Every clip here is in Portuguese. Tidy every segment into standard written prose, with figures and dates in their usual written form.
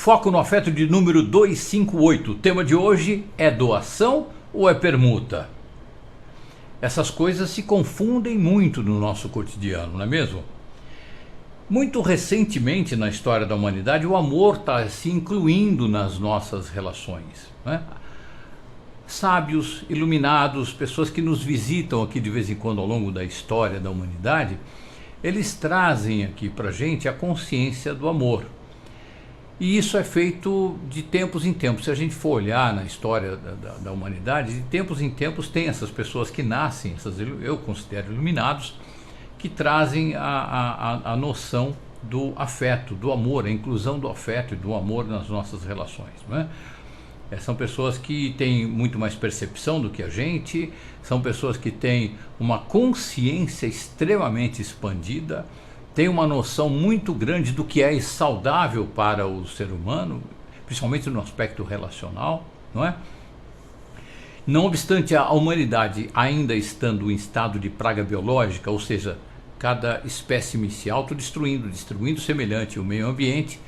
Foco no afeto de número 258. O tema de hoje é doação ou é permuta? Essas coisas se confundem muito no nosso cotidiano, não é mesmo? Muito recentemente na história da humanidade, o amor está se incluindo nas nossas relações, né? Sábios, iluminados, pessoas que nos visitam aqui de vez em quando ao longo da história da humanidade, eles trazem aqui para a gente a consciência do amor. E isso é feito de tempos em tempos. Se a gente for olhar na história da humanidade, de tempos em tempos tem essas pessoas que nascem, eu considero iluminados, que trazem a noção do afeto, do amor, a inclusão do afeto e do amor nas nossas relações, não é? São pessoas que têm muito mais percepção do que a gente, são pessoas que têm uma consciência extremamente expandida, têm uma noção muito grande do que é saudável para o ser humano, principalmente no aspecto relacional, não é? Não obstante a humanidade ainda estando em estado de praga biológica, ou seja, cada espécie se autodestruindo, destruindo semelhante o meio ambiente,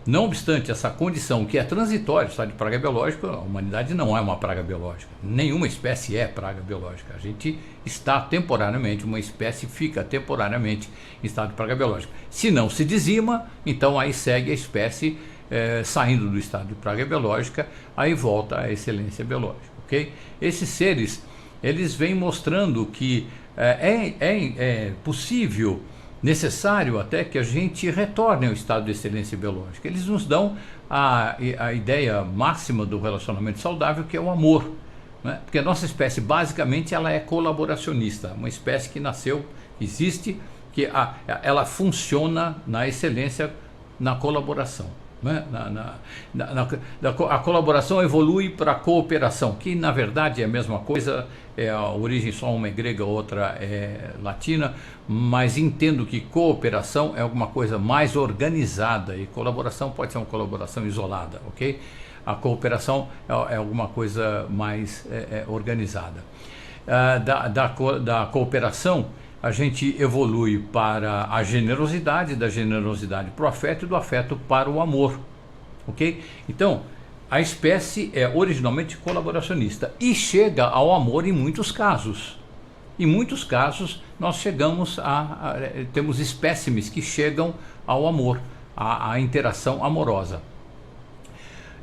não obstante essa condição que é transitória, estado de praga biológica, a humanidade não é uma praga biológica. Nenhuma espécie é praga biológica. A gente está temporariamente, uma espécie fica temporariamente em estado de praga biológica. Se não se dizima, então aí segue a espécie saindo do estado de praga biológica, aí volta à excelência biológica, ok? Esses seres, eles vêm mostrando que é possível, necessário até que a gente retorne ao estado de excelência biológica. Eles nos dão a ideia máxima do relacionamento saudável, que é o amor, né? Porque a nossa espécie basicamente ela é colaboracionista, uma espécie que nasceu, existe, que ela funciona na excelência, na colaboração, né? A colaboração evolui para a cooperação, que na verdade é a mesma coisa, a origem só uma é grega, outra é latina, mas entendo que cooperação é alguma coisa mais organizada e colaboração pode ser uma colaboração isolada, ok? A cooperação é alguma coisa mais organizada. Da cooperação a gente evolui para a generosidade, da generosidade para o afeto e do afeto para o amor, ok? Então, a espécie é originalmente colaboracionista e chega ao amor em muitos casos. Em muitos casos, nós chegamos temos espécimes que chegam ao amor, à interação amorosa.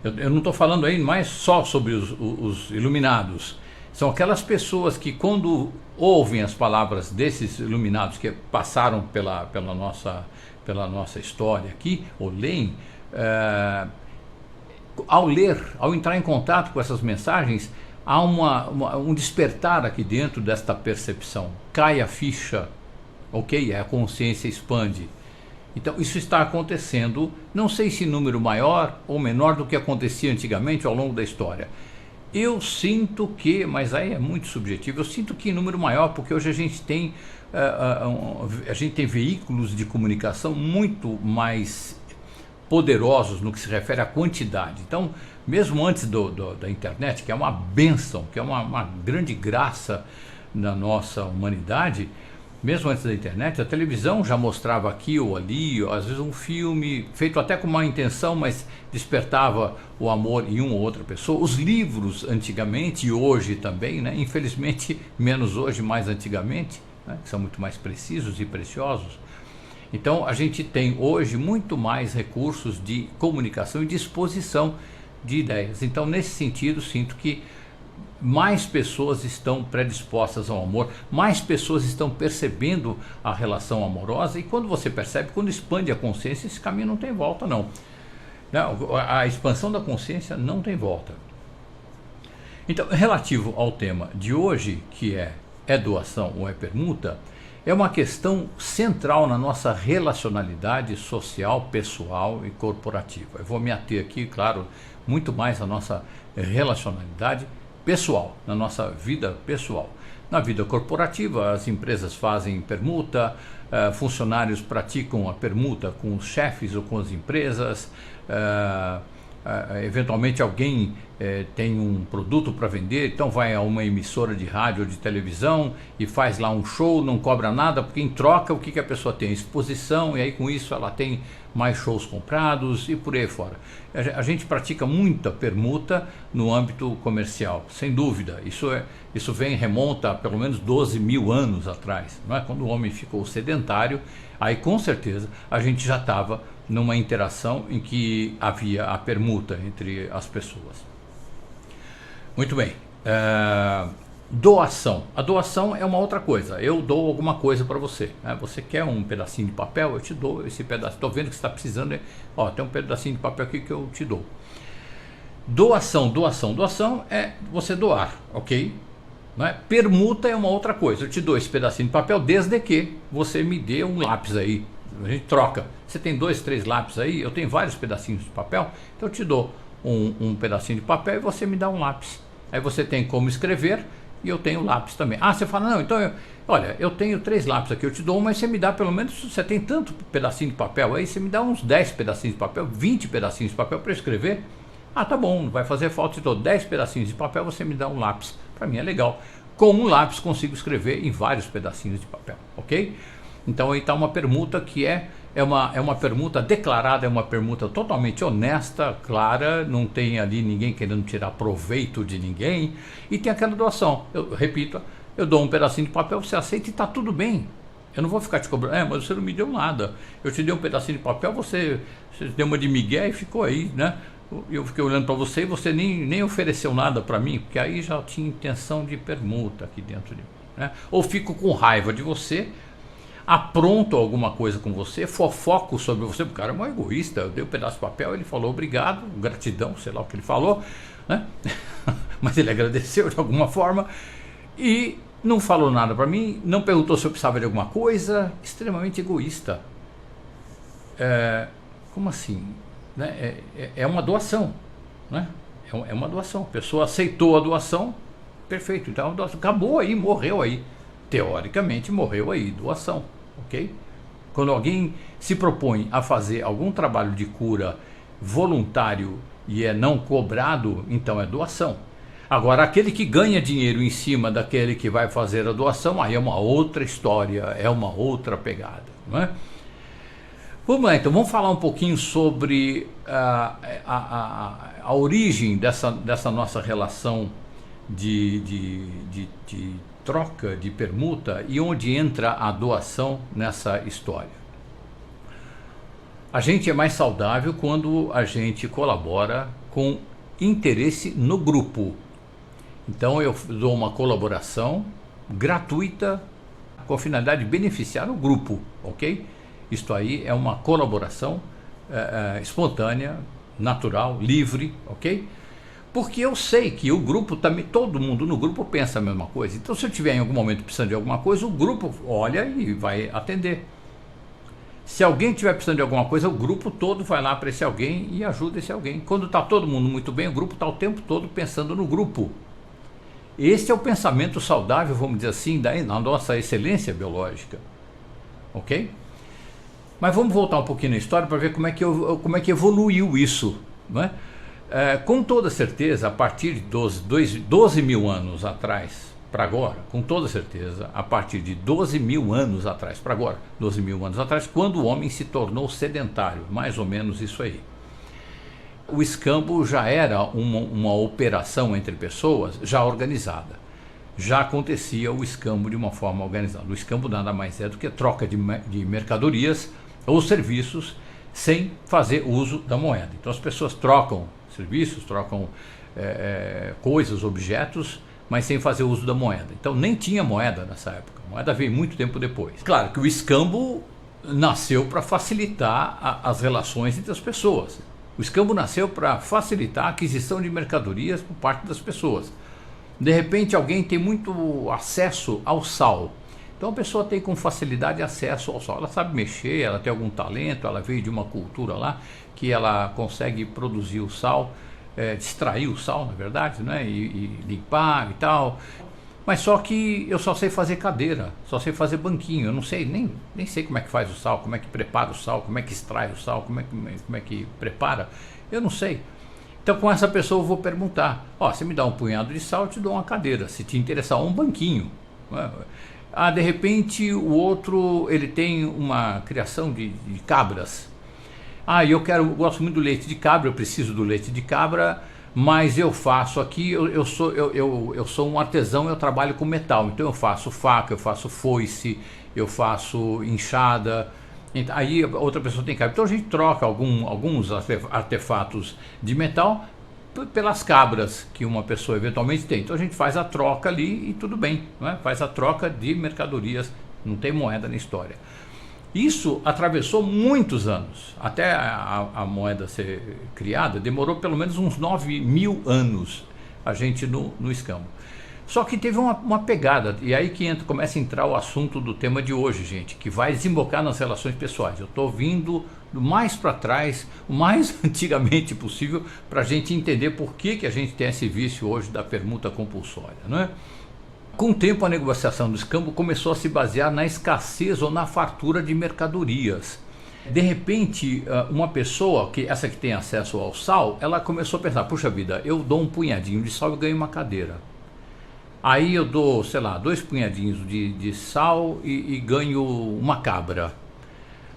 Eu não estou falando aí mais só sobre os iluminados. São aquelas pessoas que quando ouvem as palavras desses iluminados que passaram pela nossa história aqui, ou leem, ao ler, ao entrar em contato com essas mensagens, há um despertar aqui dentro desta percepção. Cai a ficha, ok? A consciência expande. Então isso está acontecendo, não sei se em número maior ou menor do que acontecia antigamente ao longo da história. Eu sinto que, mas aí é muito subjetivo, eu sinto que em número maior, porque hoje a gente tem veículos de comunicação muito mais poderosos no que se refere à quantidade. Então, mesmo antes da internet, que é uma bênção, que é uma grande graça na nossa humanidade, mesmo antes da internet, a televisão já mostrava aqui ou ali, às vezes um filme feito até com má intenção, mas despertava o amor em uma ou outra pessoa. Os livros antigamente e hoje também, né? Infelizmente menos hoje, mais antigamente, né? Que são muito mais precisos e preciosos. Então a gente tem hoje muito mais recursos de comunicação e de exposição de ideias. Então nesse sentido sinto que mais pessoas estão predispostas ao amor, mais pessoas estão percebendo a relação amorosa, e quando você percebe, quando expande a consciência, esse caminho não tem volta não. A expansão da consciência não tem volta. Então, relativo ao tema de hoje, que é doação ou é permuta, é uma questão central na nossa relacionalidade social, pessoal e corporativa. Eu vou me ater aqui, claro, muito mais à nossa relacionalidade pessoal, na nossa vida pessoal. Na vida corporativa, as empresas fazem permuta, funcionários praticam a permuta com os chefes ou com as empresas, eventualmente alguém tem um produto para vender, então vai a uma emissora de rádio ou de televisão e faz lá um show, não cobra nada, porque em troca o que a pessoa tem? Exposição, e aí com isso ela tem mais shows comprados e por aí fora. A gente pratica muita permuta no âmbito comercial, sem dúvida. Isso remonta a pelo menos 12 mil anos atrás, não é? Quando o homem ficou sedentário, aí com certeza a gente já estava numa interação em que havia a permuta entre as pessoas. Muito bem. Doação. A doação é uma outra coisa. Eu dou alguma coisa para você, né? Você quer um pedacinho de papel? Eu te dou esse pedaço. Estou vendo que você está precisando. Ó, tem um pedacinho de papel aqui que eu te dou. Doação é você doar, ok? Não é? Permuta é uma outra coisa. Eu te dou esse pedacinho de papel desde que você me dê um lápis aí. A gente troca. Você tem 2, 3 lápis aí, eu tenho vários pedacinhos de papel, então eu te dou um pedacinho de papel e você me dá um lápis. Aí você tem como escrever e eu tenho lápis também. Ah, você fala, não, então olha, eu tenho 3 lápis aqui, eu te dou, mas você me dá pelo menos, você tem tanto pedacinho de papel aí, você me dá uns 10 pedacinhos de papel, 20 pedacinhos de papel para escrever. Ah, tá bom, não vai fazer falta, eu te dou 10 pedacinhos de papel, você me dá um lápis. Para mim é legal. Com um lápis consigo escrever em vários pedacinhos de papel, ok? Então aí está uma permuta que é uma permuta declarada, é uma permuta totalmente honesta, clara, não tem ali ninguém querendo tirar proveito de ninguém, e tem aquela doação. Eu repito, eu dou um pedacinho de papel, você aceita e está tudo bem. Eu não vou ficar te cobrando, mas você não me deu nada. Eu te dei um pedacinho de papel, você deu uma de migué e ficou aí, né? Eu fiquei olhando para você e você nem ofereceu nada para mim, porque aí já tinha intenção de permuta aqui dentro de mim, né? Ou fico com raiva de você, apronto alguma coisa com você, fofoco sobre você, porque o cara é um egoísta, eu dei um pedaço de papel, ele falou obrigado, gratidão, sei lá o que ele falou, né? Mas ele agradeceu de alguma forma e não falou nada para mim, não perguntou se eu precisava de alguma coisa, extremamente egoísta. Como assim? Né? É uma doação, né? É uma doação, a pessoa aceitou a doação, perfeito, então a doação acabou aí, morreu aí. Teoricamente morreu aí, doação, ok? Quando alguém se propõe a fazer algum trabalho de cura voluntário e é não cobrado, então é doação. Agora, aquele que ganha dinheiro em cima daquele que vai fazer a doação, aí é uma outra história, é uma outra pegada, não é? Vamos lá, então, vamos falar um pouquinho sobre a origem dessa nossa relação de troca, de permuta, e onde entra a doação nessa história. A gente é mais saudável quando a gente colabora com interesse no grupo. Então eu dou uma colaboração gratuita com a finalidade de beneficiar o grupo, ok? Isto aí é uma colaboração espontânea, natural, livre, ok? Porque eu sei que o grupo também, todo mundo no grupo pensa a mesma coisa. Então, se eu tiver em algum momento precisando de alguma coisa, o grupo olha e vai atender. Se alguém estiver precisando de alguma coisa, o grupo todo vai lá para esse alguém e ajuda esse alguém. Quando está todo mundo muito bem, o grupo está o tempo todo pensando no grupo. Esse é o pensamento saudável, vamos dizer assim, da nossa excelência biológica. Ok? Mas vamos voltar um pouquinho na história para ver como é que evoluiu isso, não é? Com toda certeza, a partir de 12 mil anos atrás para agora, com toda certeza, a partir de 12 mil anos atrás para agora, 12 mil anos atrás, quando o homem se tornou sedentário, mais ou menos isso aí. O escambo já era uma operação entre pessoas já organizada. Já acontecia o escambo de uma forma organizada. O escambo nada mais é do que troca de mercadorias ou serviços sem fazer uso da moeda. Então as pessoas trocam serviços, trocam coisas, objetos, mas sem fazer uso da moeda. Então nem tinha moeda nessa época, a moeda veio muito tempo depois. Claro que o escambo nasceu para facilitar as relações entre as pessoas. O escambo nasceu para facilitar a aquisição de mercadorias por parte das pessoas. De repente alguém tem muito acesso ao sal. Então a pessoa tem com facilidade acesso ao sal. Ela sabe mexer, ela tem algum talento, ela veio de uma cultura lá que ela consegue produzir o sal, extrair o sal, na verdade, né? E limpar e tal. Mas só que eu só sei fazer cadeira, só sei fazer banquinho. Eu não sei, nem sei como é que faz o sal, como é que prepara o sal, como é que extrai o sal, como é que prepara. Eu não sei. Então com essa pessoa eu vou perguntar, ó, você me dá um punhado de sal, eu te dou uma cadeira, se te interessar, um banquinho. Ah, de repente o outro, ele tem uma criação de cabras. Ah, eu gosto muito do leite de cabra, eu preciso do leite de cabra, mas eu faço aqui, eu sou um artesão, eu trabalho com metal, então eu faço faca, eu faço foice, eu faço enxada. Aí outra pessoa tem cabra. Então a gente troca alguns artefatos de metal pelas cabras que uma pessoa eventualmente tem. Então a gente faz a troca ali e tudo bem, não é? Faz a troca de mercadorias, não tem moeda na história. Isso atravessou muitos anos, até a moeda ser criada, demorou pelo menos uns 9.000 anos a gente no escambo. Só que teve uma pegada, e aí que começa a entrar o assunto do tema de hoje, gente, que vai desembocar nas relações pessoais. Eu estou vindo do mais para trás, o mais antigamente possível, para a gente entender por que a gente tem esse vício hoje da permuta compulsória, não é? Com o tempo, a negociação do escambo começou a se basear na escassez ou na fartura de mercadorias. De repente, uma pessoa, essa que tem acesso ao sal, ela começou a pensar, puxa vida, eu dou um punhadinho de sal e ganho uma cadeira. Aí eu dou, sei lá, 2 punhadinhos de sal e ganho uma cabra.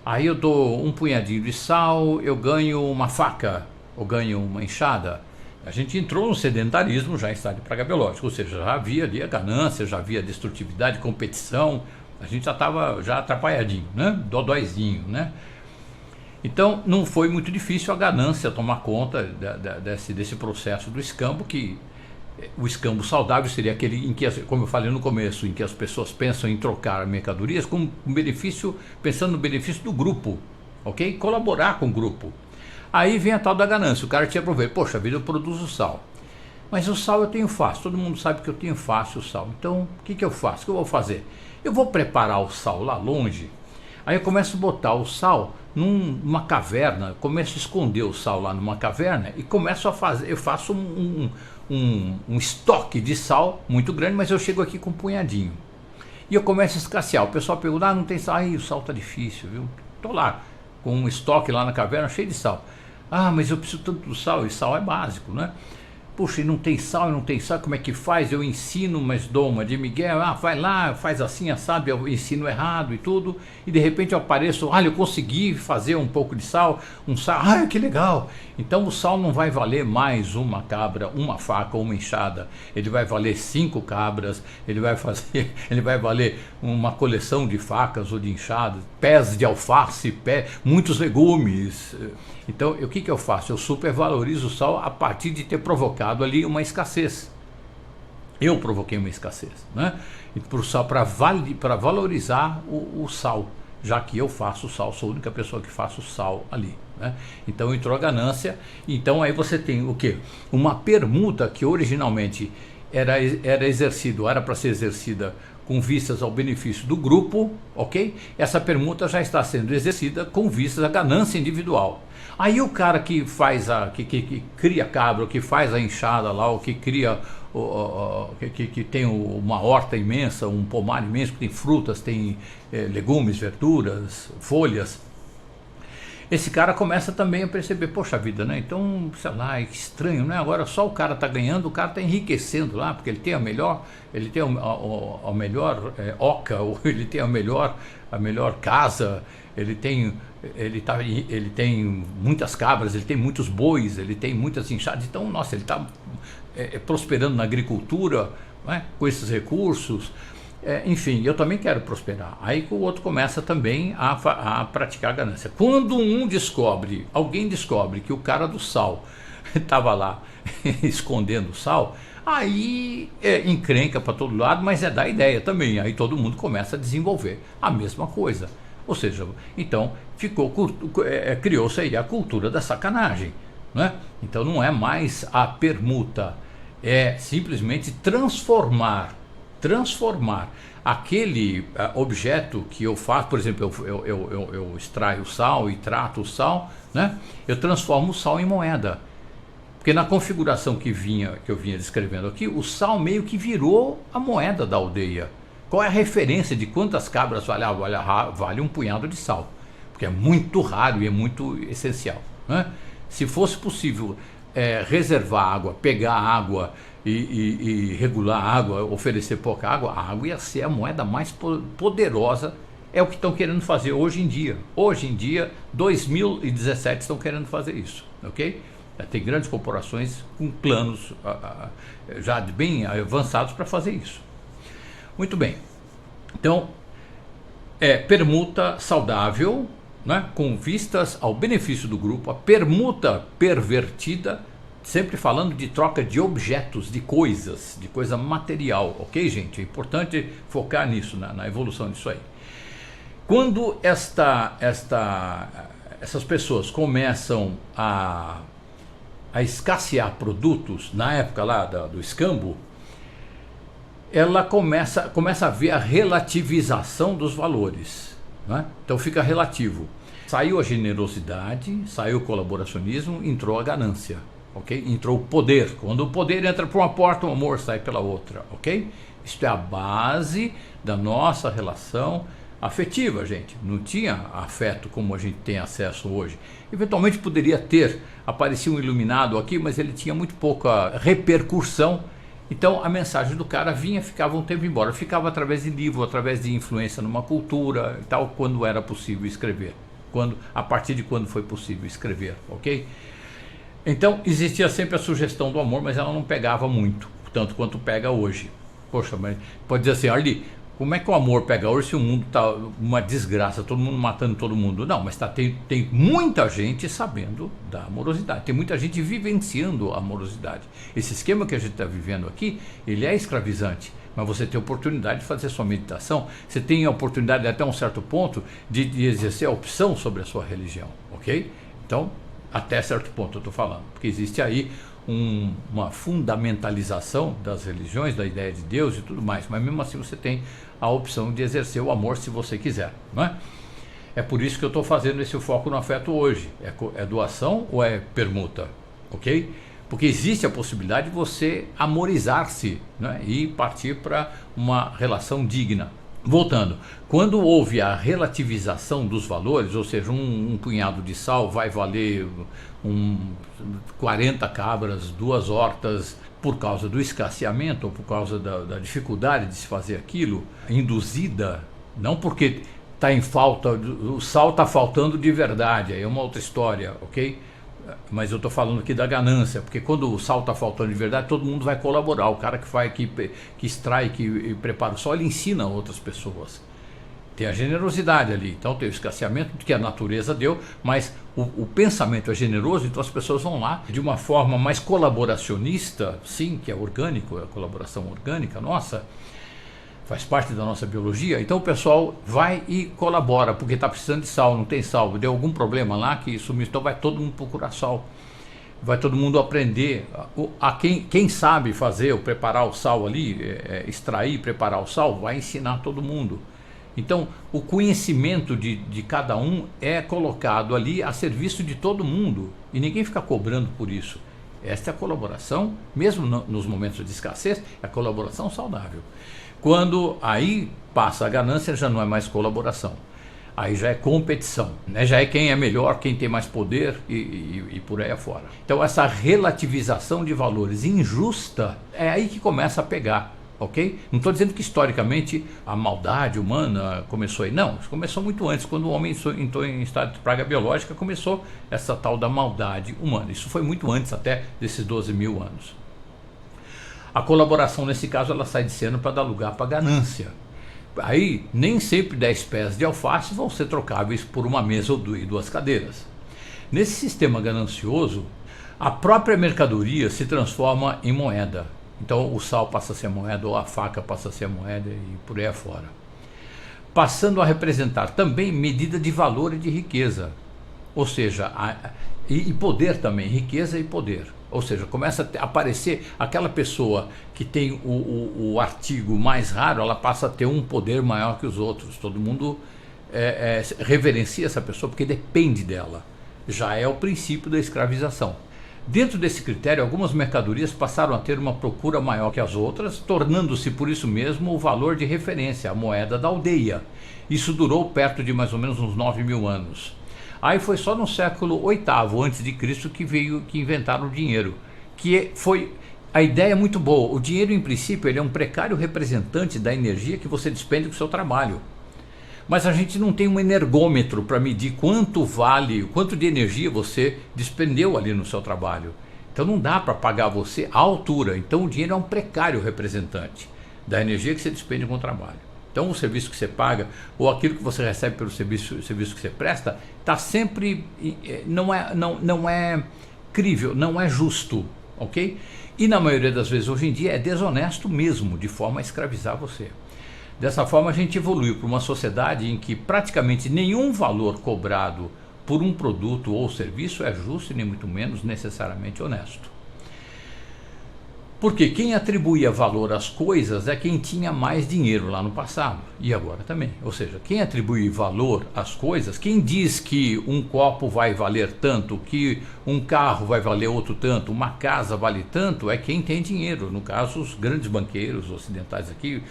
Aí eu dou um punhadinho de sal, eu ganho uma faca, ou ganho uma enxada. A gente entrou no sedentarismo já em estágio praga-biológico, ou seja, já havia ali a ganância, já havia destrutividade, competição, a gente já estava atrapalhadinho, né? Dodóizinho, né? Então não foi muito difícil a ganância tomar conta desse processo do escambo, que o escambo saudável seria aquele em que, como eu falei no começo, em que as pessoas pensam em trocar mercadorias com benefício, pensando no benefício do grupo, ok? Colaborar com o grupo. Aí vem a tal da ganância, o cara tinha proveito, poxa vida, eu produzo sal, mas o sal eu tenho fácil, todo mundo sabe que eu tenho fácil o sal, então o que eu faço, o que eu vou fazer? Eu vou preparar o sal lá longe, aí eu começo a botar o sal numa caverna, começo a esconder o sal lá numa caverna e começo a fazer, eu faço um estoque de sal muito grande, mas eu chego aqui com um punhadinho e eu começo a escassear. O pessoal pergunta, o sal, o sal tá difícil, viu? Tô lá com um estoque lá na caverna cheio de sal. Mas eu preciso tanto do sal, e sal é básico, né? Puxa, e não tem sal, como é que faz? Eu ensino, mas dou uma de Miguel, vai lá, faz assim, sabe? Eu ensino errado e tudo, e de repente eu apareço, eu consegui fazer um pouco de sal, que legal! Então o sal não vai valer mais uma cabra, uma faca ou uma enxada, ele vai valer 5 cabras, ele vai valer uma coleção de facas ou de enxadas, pés de alface, muitos legumes. Então o que eu faço? Eu supervalorizo o sal a partir de ter provocado ali uma escassez. Eu provoquei uma escassez, né? Para valorizar o sal, já que eu faço sal, sou a única pessoa que faço sal ali, né? Então entrou a ganância. Então aí você tem o quê? Uma permuta que originalmente era para ser exercida com vistas ao benefício do grupo, ok? Essa permuta já está sendo exercida com vistas à ganância individual. Aí o cara que faz que cria cabra, que faz a enxada lá, ou que cria, que tem uma horta imensa, um pomar imenso, que tem frutas, tem legumes, verduras, folhas, esse cara começa também a perceber, poxa vida, né? Então, sei lá, que estranho, né? Agora só o cara está ganhando, o cara está enriquecendo lá, porque ele tem a melhor oca, ou ele tem a melhor casa, ele tem muitas cabras, ele tem muitos bois, ele tem muitas enxadas, então, nossa, ele está prosperando na agricultura, né? Com esses recursos. Enfim, eu também quero prosperar. Aí o outro começa também a praticar a ganância. Quando alguém descobre que o cara do sal estava lá escondendo o sal, aí encrenca para todo lado, mas da ideia também. Aí todo mundo começa a desenvolver a mesma coisa. Ou seja, então criou-se aí a cultura da sacanagem, né? Então não é mais a permuta, é simplesmente transformar aquele objeto que eu faço, por exemplo, eu extraio o sal e trato o sal, né? Eu transformo o sal em moeda. Porque na configuração que eu vinha descrevendo aqui, o sal meio que virou a moeda da aldeia. Qual é a referência de quantas cabras vale um punhado de sal? Porque é muito raro e é muito essencial, né? Se fosse possível reservar água, pegar água e regular a água, oferecer pouca água, a água ia ser a moeda mais poderosa. É o que estão querendo fazer hoje em dia. Hoje em dia, 2017, estão querendo fazer isso, ok? Tem grandes corporações com planos já bem avançados para fazer isso. Muito bem. Então, permuta saudável, né, com vistas ao benefício do grupo. A permuta pervertida, sempre falando de troca de objetos, de coisa material, ok, gente? É importante focar nisso, na evolução disso aí. Quando essas pessoas começam a escassear produtos, na época lá do escambo, ela começa a ver a relativização dos valores, né? Então fica relativo. Saiu a generosidade, saiu o colaboracionismo, entrou a ganância, ok? Entrou o poder. Quando o poder entra por uma porta, o amor sai pela outra, ok? Isso é a base da nossa relação afetiva, gente. Não tinha afeto como a gente tem acesso hoje. Eventualmente poderia ter, aparecia um iluminado aqui, mas ele tinha muito pouca repercussão. Então a mensagem do cara vinha, ficava um tempo embora, ficava através de livro, através de influência numa cultura e tal, quando era possível escrever, a partir de quando foi possível escrever, ok? Então existia sempre a sugestão do amor, mas ela não pegava muito, tanto quanto pega hoje. Poxa, mas pode dizer assim, olha, como é que o amor pega hoje se o mundo está uma desgraça, todo mundo matando todo mundo? Não, mas tem muita gente sabendo da amorosidade, tem muita gente vivenciando a amorosidade. Esse esquema que a gente está vivendo aqui, ele é escravizante, mas você tem a oportunidade de fazer sua meditação, você tem a oportunidade até um certo ponto de exercer a opção sobre a sua religião, ok? Então, até certo ponto eu estou falando, porque existe aí uma fundamentalização das religiões, da ideia de Deus e tudo mais, mas mesmo assim você tem a opção de exercer o amor se você quiser, não é? É por isso que eu estou fazendo esse foco no afeto hoje. É doação ou é permuta, ok? Porque existe a possibilidade de você amorizar-se, né, e partir para uma relação digna. Voltando, quando houve a relativização dos valores, ou seja, um punhado de sal vai valer 40 cabras, 2 hortas, por causa do escasseamento ou por causa da dificuldade de se fazer aquilo, induzida, não porque está em falta, o sal está faltando de verdade, aí é uma outra história, ok? Mas eu estou falando aqui da ganância, porque quando o sal está faltando de verdade, todo mundo vai colaborar. O cara que extrai, que prepara o sal, ele ensina outras pessoas. Tem a generosidade ali, então tem o escasseamento que a natureza deu, mas o pensamento é generoso, então as pessoas vão lá de uma forma mais colaboracionista, sim, que é orgânico, é a colaboração orgânica nossa, faz parte da nossa biologia. Então o pessoal vai e colabora, porque está precisando de sal, não tem sal, deu algum problema lá que sumiu, então vai todo mundo procurar sal, vai todo mundo aprender. Quem sabe fazer ou preparar o sal ali, extrair, preparar o sal, vai ensinar todo mundo. Então o conhecimento de cada um é colocado ali a serviço de todo mundo e ninguém fica cobrando por isso. Esta é a colaboração, mesmo nos momentos de escassez, é a colaboração saudável. Quando aí passa a ganância, já não é mais colaboração, aí já é competição, né? Já é quem é melhor, quem tem mais poder e por aí afora. Então essa relativização de valores injusta é aí que começa a pegar, ok? Não estou dizendo que historicamente a maldade humana começou aí, não, isso começou muito antes, quando o homem entrou em estado de praga biológica, começou essa tal da maldade humana. Isso foi muito antes até desses 12 mil anos. A colaboração, nesse caso, ela sai de cena para dar lugar para ganância. Aí, nem sempre 10 pés de alface vão ser trocáveis por uma mesa ou 2 cadeiras. Nesse sistema ganancioso, a própria mercadoria se transforma em moeda. Então, o sal passa a ser moeda, ou a faca passa a ser moeda e por aí afora. Passando a representar também medida de valor e de riqueza. Ou seja, e poder também, riqueza e poder. Ou seja, começa a aparecer aquela pessoa que tem o artigo mais raro, ela passa a ter um poder maior que os outros. Todo mundo reverencia essa pessoa porque depende dela. Já é o princípio da escravização. Dentro desse critério, algumas mercadorias passaram a ter uma procura maior que as outras, tornando-se por isso mesmo o valor de referência, a moeda da aldeia. Isso durou perto de mais ou menos uns 9 mil anos. Aí foi só no século VIII antes de Cristo que inventaram o dinheiro, foi a ideia é muito boa. O dinheiro, em princípio, ele é um precário representante da energia que você despende com o seu trabalho. Mas a gente não tem um energômetro para medir quanto vale, quanto de energia você despendeu ali no seu trabalho. Então não dá para pagar você à altura. Então o dinheiro é um precário representante da energia que você despende com o trabalho. Então o serviço que você paga ou aquilo que você recebe pelo serviço que você presta está sempre, não é crível, não é justo, ok? E na maioria das vezes hoje em dia é desonesto mesmo, de forma a escravizar você. Dessa forma a gente evoluiu para uma sociedade em que praticamente nenhum valor cobrado por um produto ou serviço é justo e nem muito menos necessariamente honesto. Porque quem atribuía valor às coisas é quem tinha mais dinheiro lá no passado e agora também. Ou seja, quem atribui valor às coisas, quem diz que um copo vai valer tanto, que um carro vai valer outro tanto, uma casa vale tanto, é quem tem dinheiro. No caso, os grandes banqueiros ocidentais aqui,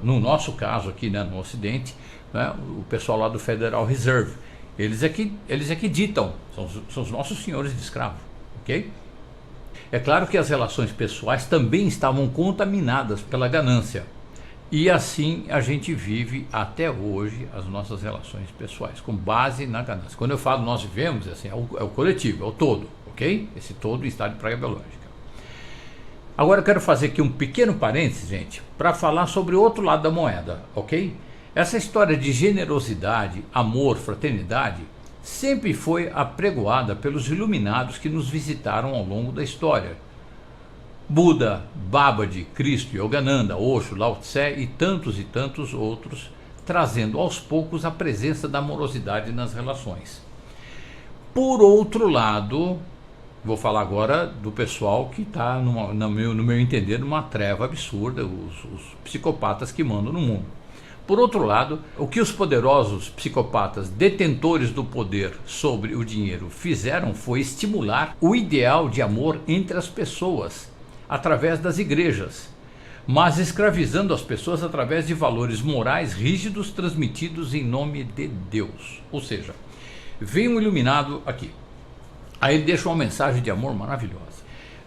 no nosso caso aqui, né, no Ocidente, né, o pessoal lá do Federal Reserve, eles é que ditam, são os nossos senhores de escravo, ok? É claro que as relações pessoais também estavam contaminadas pela ganância. E assim a gente vive até hoje as nossas relações pessoais, com base na ganância. Quando eu falo nós vivemos, assim, é o coletivo, é o todo, ok? Esse todo em estado de praga biológica. Agora eu quero fazer aqui um pequeno parênteses, gente, para falar sobre o outro lado da moeda, ok? Essa história de generosidade, amor, fraternidade, sempre foi apregoada pelos iluminados que nos visitaram ao longo da história. Buda, Babaji, Cristo, Yogananda, Osho, Lao Tse e tantos outros, trazendo aos poucos a presença da amorosidade nas relações. Por outro lado, vou falar agora do pessoal que está, no meu entender, numa treva absurda, os psicopatas que mandam no mundo. Por outro lado, o que os poderosos psicopatas detentores do poder sobre o dinheiro fizeram foi estimular o ideal de amor entre as pessoas, através das igrejas, mas escravizando as pessoas através de valores morais rígidos transmitidos em nome de Deus. Ou seja, vem um iluminado aqui, aí ele deixa uma mensagem de amor maravilhosa.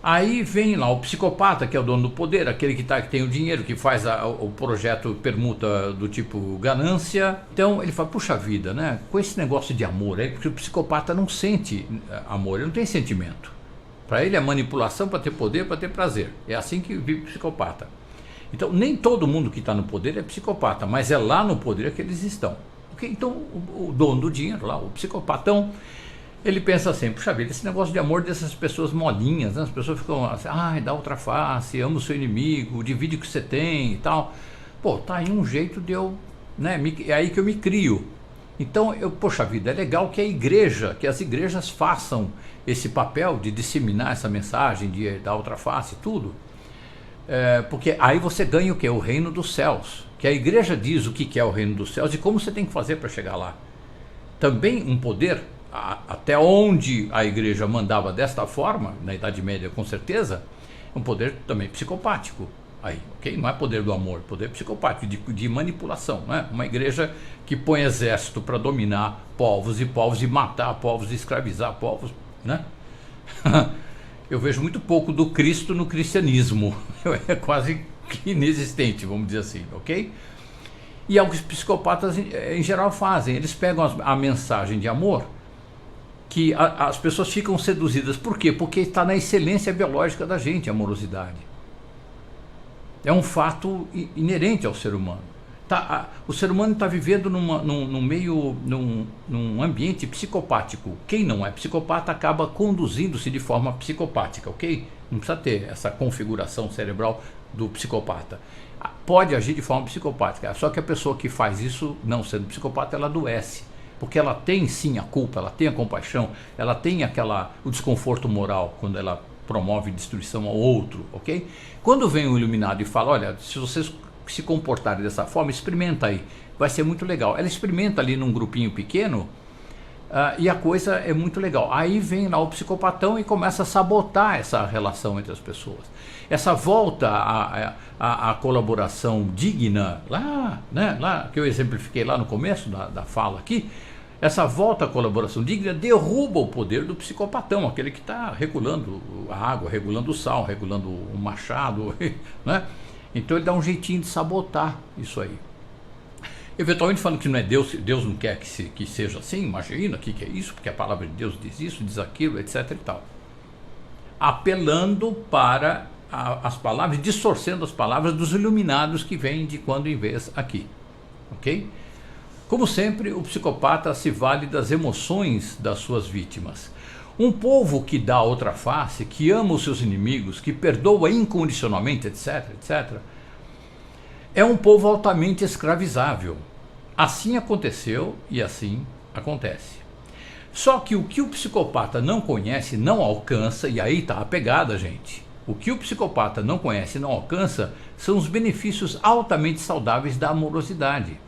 Aí vem lá o psicopata, que é o dono do poder, aquele que tem o dinheiro, que faz o projeto permuta do tipo ganância. Então ele fala, puxa vida, né? Com esse negócio de amor, porque o psicopata não sente amor, ele não tem sentimento. Para ele é manipulação para ter poder, para ter prazer. É assim que vive o psicopata. Então nem todo mundo que está no poder é psicopata, mas é lá no poder que eles estão. Okay? Então o dono do dinheiro lá, o psicopatão, ele pensa assim, puxa vida, esse negócio de amor dessas pessoas molinhas, né? As pessoas ficam assim, ai, dá outra face, ama o seu inimigo, divide o que você tem e tal. Pô, tá aí um jeito de eu, né, é aí que eu me crio. Então, poxa vida, é legal que as igrejas façam esse papel de disseminar essa mensagem, de dar outra face e tudo. Porque aí você ganha o quê? O reino dos céus. Que a igreja diz o que é o reino dos céus e como você tem que fazer para chegar lá. Também um poder, até onde a igreja mandava desta forma, na Idade Média com certeza, um poder também psicopático. Aí, ok? Não é poder do amor, poder psicopático, de manipulação, né? Uma igreja que põe exército para dominar povos e matar povos e escravizar povos, né? Eu vejo muito pouco do Cristo no cristianismo, é quase inexistente, vamos dizer assim, ok? E é o que os psicopatas em geral fazem, eles pegam a mensagem de amor, que as pessoas ficam seduzidas. Por quê? Porque está na excelência biológica da gente, a amorosidade. É um fato inerente ao ser humano. O ser humano está vivendo num ambiente psicopático. Quem não é psicopata acaba conduzindo-se de forma psicopática, ok? Não precisa ter essa configuração cerebral do psicopata. Pode agir de forma psicopática, só que a pessoa que faz isso, não sendo psicopata, ela adoece. Porque ela tem sim a culpa, ela tem a compaixão, ela tem o desconforto moral quando ela promove destruição ao outro, ok? Quando vem um iluminado e fala, olha, se vocês se comportarem dessa forma, experimenta aí, vai ser muito legal. Ela experimenta ali num grupinho pequeno e a coisa é muito legal. Aí vem lá o psicopatão e começa a sabotar essa relação entre as pessoas. Essa volta à colaboração digna, lá que eu exemplifiquei lá no começo da fala aqui, Essa volta à colaboração digna derruba o poder do psicopatão, aquele que está regulando a água, regulando o sal, regulando o machado, né? Então ele dá um jeitinho de sabotar isso aí. Eventualmente falando que não é Deus, Deus não quer que seja assim, imagina, que é isso, porque a palavra de Deus diz isso, diz aquilo, etc e tal. Apelando para as palavras, distorcendo as palavras dos iluminados que vêm de quando em vez aqui, ok? Como sempre, o psicopata se vale das emoções das suas vítimas. Um povo que dá outra face, que ama os seus inimigos, que perdoa incondicionalmente, etc, etc, é um povo altamente escravizável. Assim aconteceu e assim acontece. Só que o que o psicopata não conhece, não alcança, e aí está a pegada, gente. O que o psicopata não conhece e não alcança são os benefícios altamente saudáveis da amorosidade.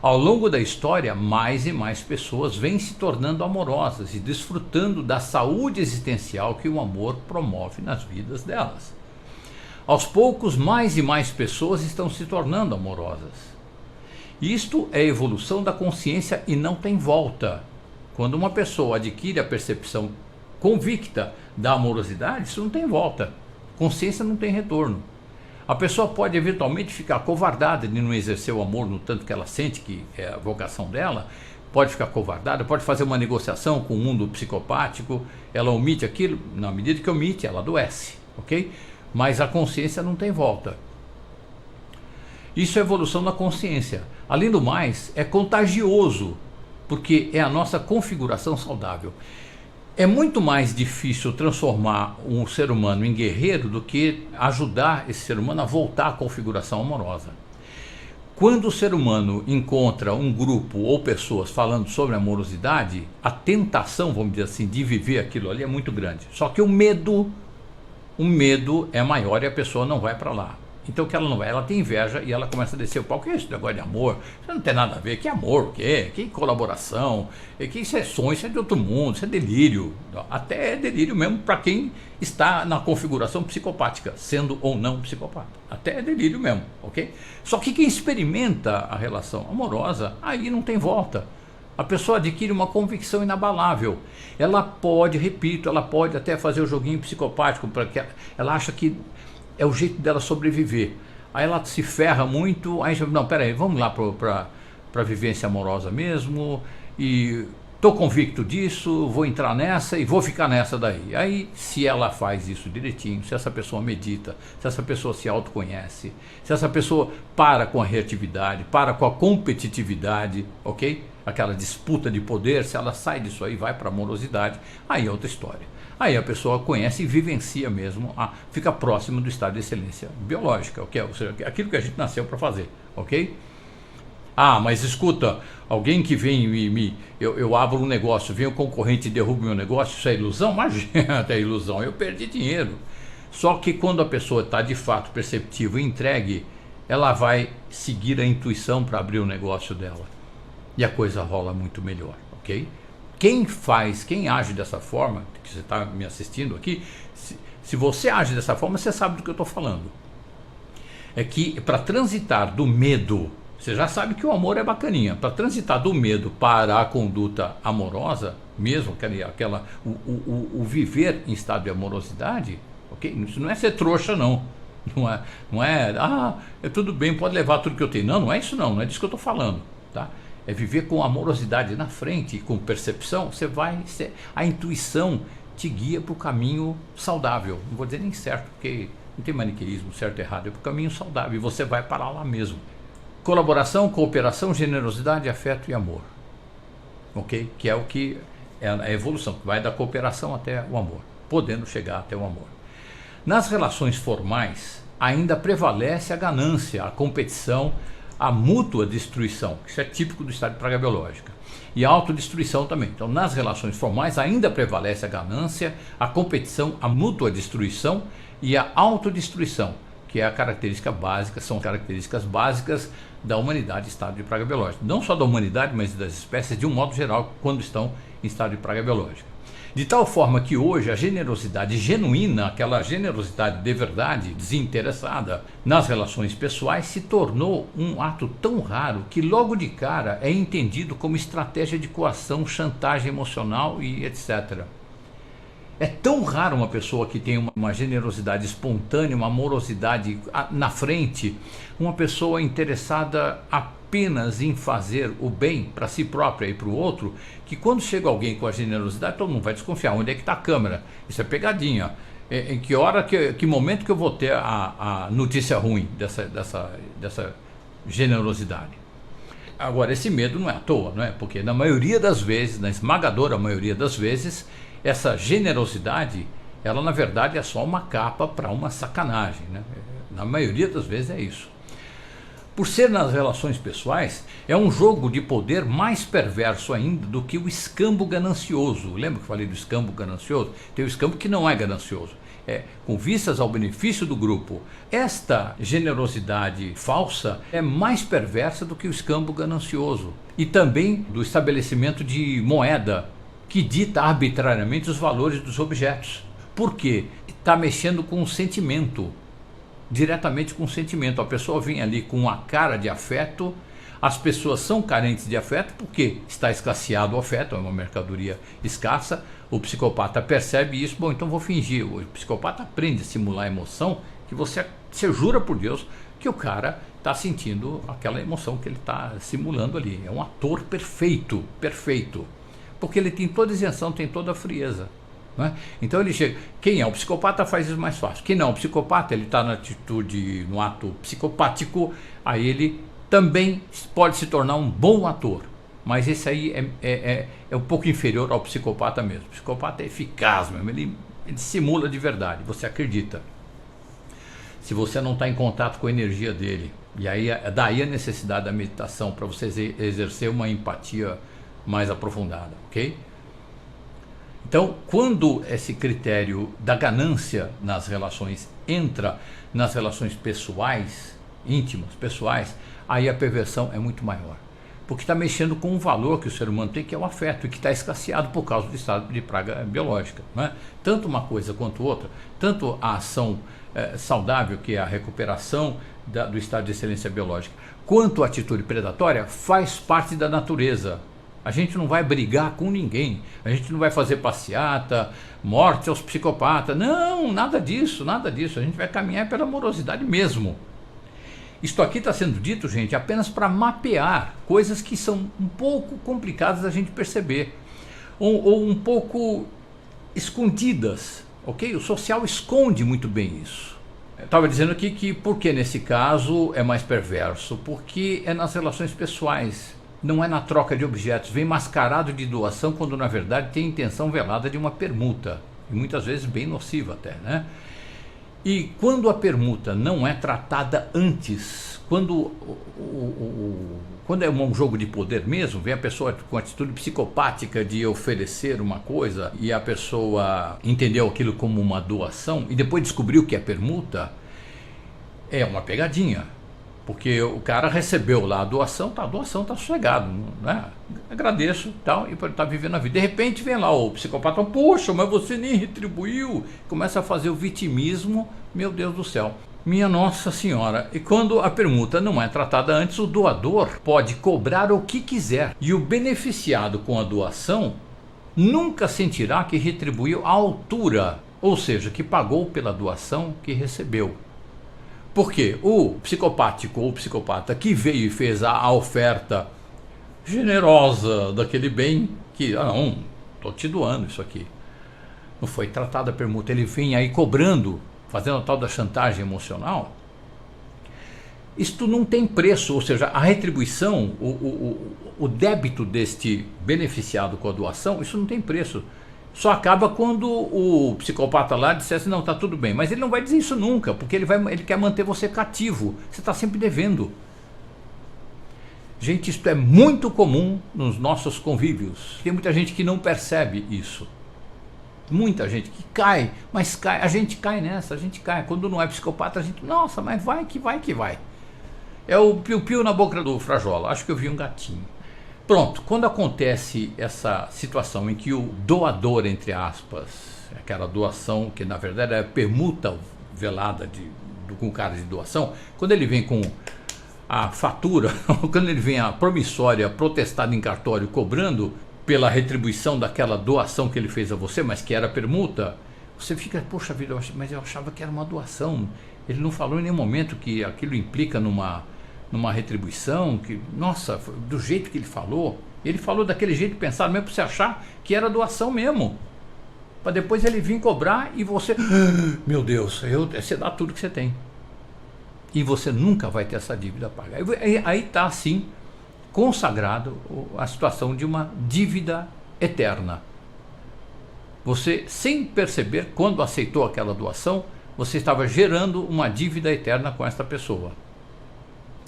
Ao longo da história, mais e mais pessoas vêm se tornando amorosas e desfrutando da saúde existencial que o amor promove nas vidas delas. Aos poucos, mais e mais pessoas estão se tornando amorosas. Isto é evolução da consciência e não tem volta. Quando uma pessoa adquire a percepção convicta da amorosidade, isso não tem volta. Consciência não tem retorno. A pessoa pode eventualmente ficar covardada de não exercer o amor no tanto que ela sente que é a vocação dela, pode ficar covardada, pode fazer uma negociação com o mundo psicopático, ela omite aquilo, na medida que omite, ela adoece, ok? Mas a consciência não tem volta. Isso é evolução da consciência. Além do mais, é contagioso, porque é a nossa configuração saudável. É muito mais difícil transformar um ser humano em guerreiro do que ajudar esse ser humano a voltar à configuração amorosa. Quando o ser humano encontra um grupo ou pessoas falando sobre amorosidade, a tentação, vamos dizer assim, de viver aquilo ali é muito grande. Só que o medo é maior e a pessoa não vai para lá. Então o que ela não vai? Ela tem inveja e ela começa a descer o pau. O que é esse negócio de amor? Isso não tem nada a ver. Que amor? O quê? Que colaboração? Que isso é sonho? Isso é de outro mundo. Isso é delírio. Até é delírio mesmo para quem está na configuração psicopática, sendo ou não psicopata. Até é delírio mesmo, ok? Só que quem experimenta a relação amorosa, aí não tem volta. A pessoa adquire uma convicção inabalável. Ela pode, repito, ela pode até fazer o joguinho psicopático, porque ela acha que é o jeito dela sobreviver. Aí ela se ferra muito, aí não, peraí, vamos lá para a vivência amorosa mesmo, e estou convicto disso, vou entrar nessa e vou ficar nessa daí. Aí, se ela faz isso direitinho, se essa pessoa medita, se essa pessoa se autoconhece, se essa pessoa para com a reatividade, para com a competitividade, ok? Aquela disputa de poder, se ela sai disso aí, vai para a amorosidade, aí é outra história. Aí a pessoa conhece e vivencia mesmo, fica próximo do estado de excelência biológica, ok? Ou seja, aquilo que a gente nasceu para fazer, ok? Ah, mas escuta, alguém que vem e eu abro um negócio, vem o concorrente e derruba meu negócio, isso é ilusão? Imagina, é ilusão, eu perdi dinheiro. Só que quando a pessoa está de fato perceptiva e entregue, ela vai seguir a intuição para abrir o negócio dela. E a coisa rola muito melhor, ok? Quem age dessa forma, que você está me assistindo aqui, se você age dessa forma, você sabe do que eu estou falando. É que para transitar do medo, você já sabe que o amor é bacaninha, para transitar do medo para a conduta amorosa, mesmo o viver em estado de amorosidade, ok? Isso não é ser trouxa, não. Não é, é tudo bem, pode levar tudo que eu tenho. Não é isso não é disso que eu estou falando, tá? É viver com amorosidade na frente, com percepção, a intuição te guia para o caminho saudável. Não vou dizer nem certo, porque não tem maniqueísmo certo e errado, é para o caminho saudável e você vai parar lá mesmo. Colaboração, cooperação, generosidade, afeto e amor. Ok? Que é o que é a evolução, que vai da cooperação até o amor, podendo chegar até o amor. Nas relações formais, ainda prevalece a ganância, a competição, a mútua destruição, que isso é típico do estado de praga biológica, e a autodestruição também. Então, nas relações formais ainda prevalece a ganância, a competição, a mútua destruição e a autodestruição, que é a característica básica, são características básicas da humanidade em estado de praga biológica. Não só da humanidade, mas das espécies de um modo geral, quando estão em estado de praga biológica. De tal forma que hoje a generosidade genuína, aquela generosidade de verdade, desinteressada nas relações pessoais, se tornou um ato tão raro que logo de cara é entendido como estratégia de coação, chantagem emocional e etc. É tão raro uma pessoa que tem uma generosidade espontânea, uma amorosidade na frente, uma pessoa interessada apenas em fazer o bem para si própria e para o outro, que quando chega alguém com a generosidade, todo mundo vai desconfiar. Onde é que está a câmera? Isso é pegadinha. Em que hora, que momento que eu vou ter a notícia ruim dessa generosidade? Agora, esse medo não é à toa, não é? Porque na maioria das vezes, na esmagadora maioria das vezes, essa generosidade, ela na verdade é só uma capa para uma sacanagem, né? Na maioria das vezes é isso. Por ser nas relações pessoais, é um jogo de poder mais perverso ainda do que o escambo ganancioso. Lembra que eu falei do escambo ganancioso? Tem o escambo que não é ganancioso, é com vistas ao benefício do grupo. Esta generosidade falsa é mais perversa do que o escambo ganancioso. E também do estabelecimento de moeda, que dita arbitrariamente os valores dos objetos. Por quê? Está mexendo com o sentimento, diretamente com o sentimento. A pessoa vem ali com uma cara de afeto, as pessoas são carentes de afeto porque está escasseado o afeto, é uma mercadoria escassa, o psicopata percebe isso, bom, então vou fingir. O psicopata aprende a simular a emoção, que você jura por Deus que o cara está sentindo aquela emoção que ele está simulando ali. É um ator perfeito, perfeito. Porque ele tem toda a isenção, tem toda a frieza, não é? Então ele chega, quem é o psicopata faz isso mais fácil. Quem não é o psicopata, ele está na atitude, no ato psicopático, aí ele também pode se tornar um bom ator. Mas esse aí é um pouco inferior ao psicopata mesmo. O psicopata é eficaz mesmo, ele simula de verdade, você acredita. Se você não está em contato com a energia dele, e aí daí a necessidade da meditação para você exercer uma empatia mais aprofundada, ok? Então, quando esse critério da ganância nas relações entra nas relações pessoais, íntimas, pessoais, aí a perversão é muito maior. Porque está mexendo com um valor que o ser humano tem, que é o afeto, e que está escasseado por causa do estado de praga biológica, não é? Tanto uma coisa quanto outra, tanto a ação saudável, que é a recuperação do estado de excelência biológica, quanto a atitude predatória, faz parte da natureza. A gente não vai brigar com ninguém, a gente não vai fazer passeata, morte aos psicopatas, não, nada disso, a gente vai caminhar pela amorosidade mesmo. Isto aqui está sendo dito, gente, apenas para mapear coisas que são um pouco complicadas da gente perceber, ou um pouco escondidas, ok? O social esconde muito bem isso. Eu estava dizendo aqui que por que nesse caso é mais perverso? Porque é nas relações pessoais. Não é na troca de objetos, vem mascarado de doação quando na verdade tem intenção velada de uma permuta, e muitas vezes bem nociva até, né? E quando a permuta não é tratada antes, quando é um jogo de poder mesmo, vem a pessoa com atitude psicopática de oferecer uma coisa e a pessoa entendeu aquilo como uma doação e depois descobriu que é permuta, é uma pegadinha. Porque o cara recebeu lá a doação tá sossegado, né? Agradeço tal, e tá vivendo a vida. De repente vem lá o psicopata, poxa, mas você nem retribuiu. Começa a fazer o vitimismo, meu Deus do céu. Minha Nossa Senhora. E quando a permuta não é tratada antes, o doador pode cobrar o que quiser. E o beneficiado com a doação nunca sentirá que retribuiu à altura, ou seja, que pagou pela doação que recebeu. Porque o psicopático ou psicopata que veio e fez a oferta generosa daquele bem, que, não, estou te doando isso aqui. Não foi tratada a permuta, ele vem aí cobrando, fazendo a tal da chantagem emocional. Isto não tem preço, ou seja, a retribuição, o débito deste beneficiado com a doação, isso não tem preço. Só acaba quando o psicopata lá dissesse, não, tá tudo bem. Mas ele não vai dizer isso nunca, porque ele quer manter você cativo. Você está sempre devendo. Gente, isso é muito comum nos nossos convívios. Tem muita gente que não percebe isso. Muita gente que cai, mas cai. A gente cai nessa, a gente cai. Quando não é psicopata, a gente, nossa, mas vai que vai que vai. É o piu-piu na boca do Frajola. Acho que eu vi um gatinho. Pronto, quando acontece essa situação em que o doador, entre aspas, aquela doação que na verdade é permuta velada com o cara de doação, quando ele vem com a fatura, quando ele vem a promissória protestada em cartório cobrando pela retribuição daquela doação que ele fez a você, mas que era permuta, você fica, poxa vida, mas eu achava que era uma doação. Ele não falou em nenhum momento que aquilo implica numa retribuição, que, nossa, do jeito que ele falou daquele jeito pensado mesmo para você achar que era doação mesmo, para depois ele vir cobrar e você, meu Deus, você dá tudo que você tem e você nunca vai ter essa dívida paga. Aí está assim consagrado a situação de uma dívida eterna. Você, sem perceber, quando aceitou aquela doação, você estava gerando uma dívida eterna com esta pessoa.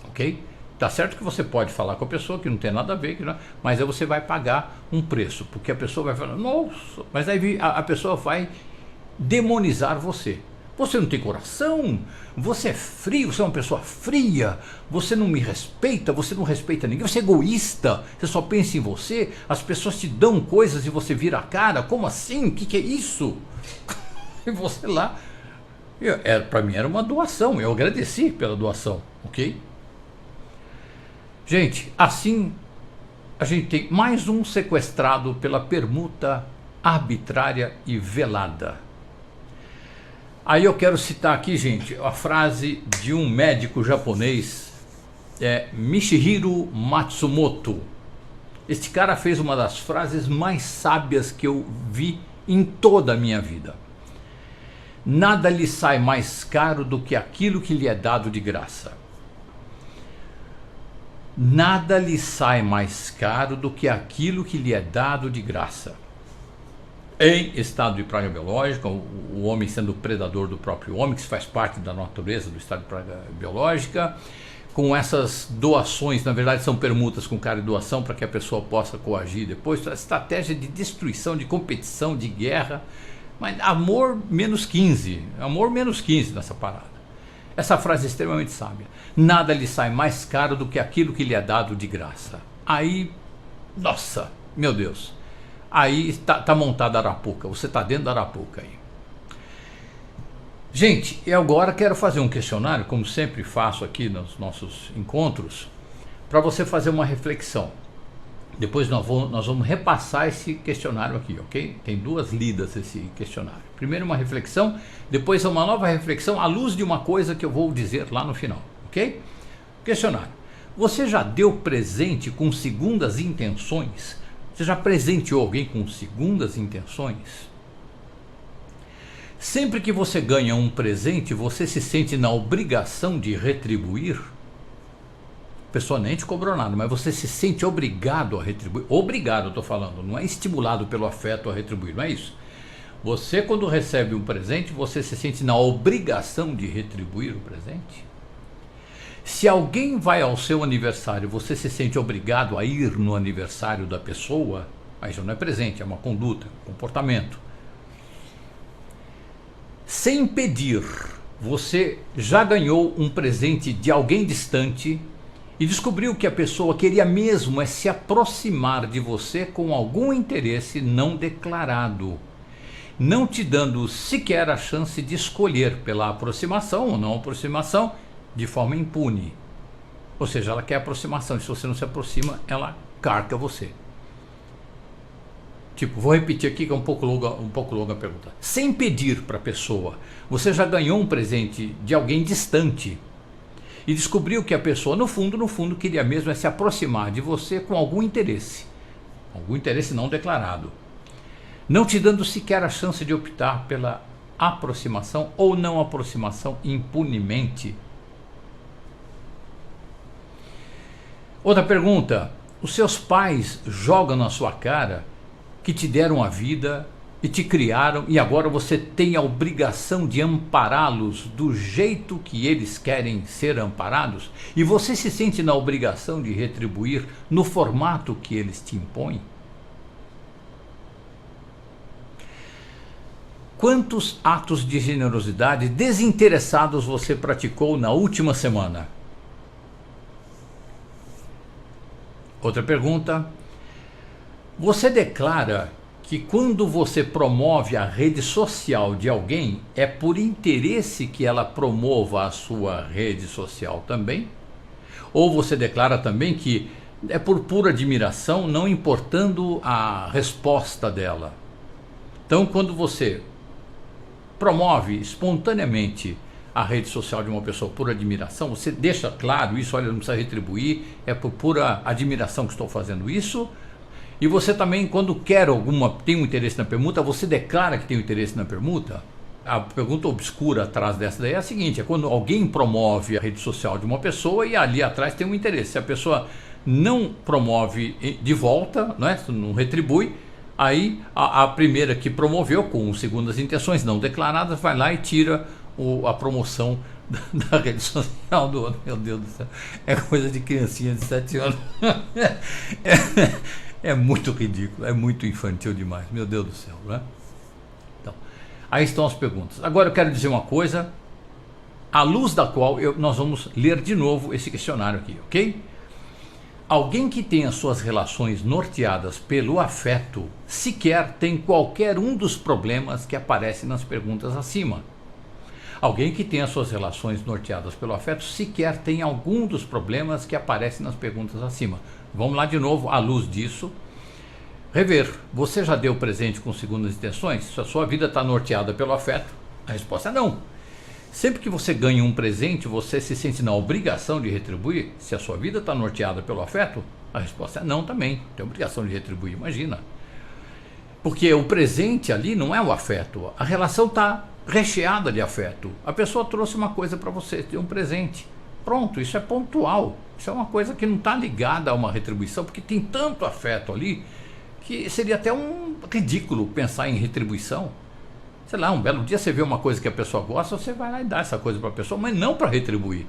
Ok? Tá certo que você pode falar com a pessoa que não tem nada a ver, mas aí você vai pagar um preço, porque a pessoa vai falar, nossa, mas aí a pessoa vai demonizar você. Você não tem coração, você é frio, você é uma pessoa fria, você não me respeita, você não respeita ninguém, você é egoísta, você só pensa em você, as pessoas te dão coisas e você vira a cara, como assim? O que é isso? E você lá, para mim era uma doação, eu agradeci pela doação, ok? Gente, assim a gente tem mais um sequestrado pela permuta arbitrária e velada. Aí eu quero citar aqui, gente, a frase de um médico japonês, Michihiro Matsumoto. Este cara fez uma das frases mais sábias que eu vi em toda a minha vida. Nada lhe sai mais caro do que aquilo que lhe é dado de graça. Nada lhe sai mais caro do que aquilo que lhe é dado de graça. Em estado de praga biológica, o homem sendo o predador do próprio homem, que faz parte da natureza do estado de praga biológica, com essas doações, na verdade são permutas com cara de doação para que a pessoa possa coagir depois, a estratégia de destruição, de competição, de guerra, mas amor menos 15 nessa parada. Essa frase é extremamente sábia. Nada lhe sai mais caro do que aquilo que lhe é dado de graça. Aí, nossa, meu Deus, aí tá montada a arapuca, você está dentro da arapuca aí. Gente, eu agora quero fazer um questionário, como sempre faço aqui nos nossos encontros, para você fazer uma reflexão. Depois nós vamos repassar esse questionário aqui, ok? Tem 2 lidas esse questionário. Primeiro uma reflexão, depois uma nova reflexão à luz de uma coisa que eu vou dizer lá no final, ok? Questionário. Você já deu presente com segundas intenções? Você já presenteou alguém com segundas intenções? Sempre que você ganha um presente, você se sente na obrigação de retribuir? A pessoa nem te cobrou nada, mas você se sente obrigado a retribuir. Obrigado, eu estou falando, não é estimulado pelo afeto a retribuir, não é isso. Você, quando recebe um presente, você se sente na obrigação de retribuir o presente? Se alguém vai ao seu aniversário, você se sente obrigado a ir no aniversário da pessoa? Aí já não é presente, é uma conduta, um comportamento. Sem pedir, você já ganhou um presente de alguém distante e descobriu que a pessoa queria mesmo se aproximar de você com algum interesse não declarado, não te dando sequer a chance de escolher pela aproximação ou não aproximação de forma impune. Ou seja, ela quer aproximação, e se você não se aproxima, ela carca você. Tipo, vou repetir aqui que é um pouco longa a pergunta. Sem pedir para a pessoa, você já ganhou um presente de alguém distante e descobriu que a pessoa, no fundo, queria mesmo se aproximar de você com algum interesse não declarado, não te dando sequer a chance de optar pela aproximação ou não aproximação impunemente. Outra pergunta, os seus pais jogam na sua cara que te deram a vida e te criaram e agora você tem a obrigação de ampará-los do jeito que eles querem ser amparados? E você se sente na obrigação de retribuir no formato que eles te impõem? Quantos atos de generosidade desinteressados você praticou na última semana? Outra pergunta. Você declara que quando você promove a rede social de alguém, é por interesse que ela promova a sua rede social também? Ou você declara também que é por pura admiração, não importando a resposta dela? Então, quando você promove espontaneamente a rede social de uma pessoa por admiração, você deixa claro isso, olha, não precisa retribuir, é por pura admiração que estou fazendo isso. E você também, quando tem um interesse na permuta, você declara que tem um interesse na permuta? A pergunta obscura atrás dessa daí é a seguinte, é quando alguém promove a rede social de uma pessoa e ali atrás tem um interesse. Se a pessoa não promove de volta, não retribui, aí a primeira que promoveu, com segundas intenções não declaradas, vai lá e tira a promoção da rede social do outro. Meu Deus do céu, é coisa de criancinha de 7 anos. É muito ridículo, é muito infantil demais, meu Deus do céu, né? Então, aí estão as perguntas. Agora eu quero dizer uma coisa, à luz da qual nós vamos ler de novo esse questionário aqui, ok? Alguém que tem as suas relações norteadas pelo afeto sequer tem qualquer um dos problemas que aparecem nas perguntas acima. Alguém que tem as suas relações norteadas pelo afeto sequer tem algum dos problemas que aparecem nas perguntas acima. Vamos lá de novo, à luz disso. Rever, você já deu presente com segundas intenções? Se a sua vida está norteada pelo afeto, a resposta é não. Sempre que você ganha um presente, você se sente na obrigação de retribuir? Se a sua vida está norteada pelo afeto, a resposta é não também. Tem obrigação de retribuir, imagina. Porque o presente ali não é o afeto, a relação está recheada de afeto. A pessoa trouxe uma coisa para você, tem um presente. Pronto, isso é pontual. Isso é uma coisa que não está ligada a uma retribuição, porque tem tanto afeto ali que seria até um ridículo pensar em retribuição. Sei lá, um belo dia você vê uma coisa que a pessoa gosta, você vai lá e dá essa coisa para a pessoa, mas não para retribuir.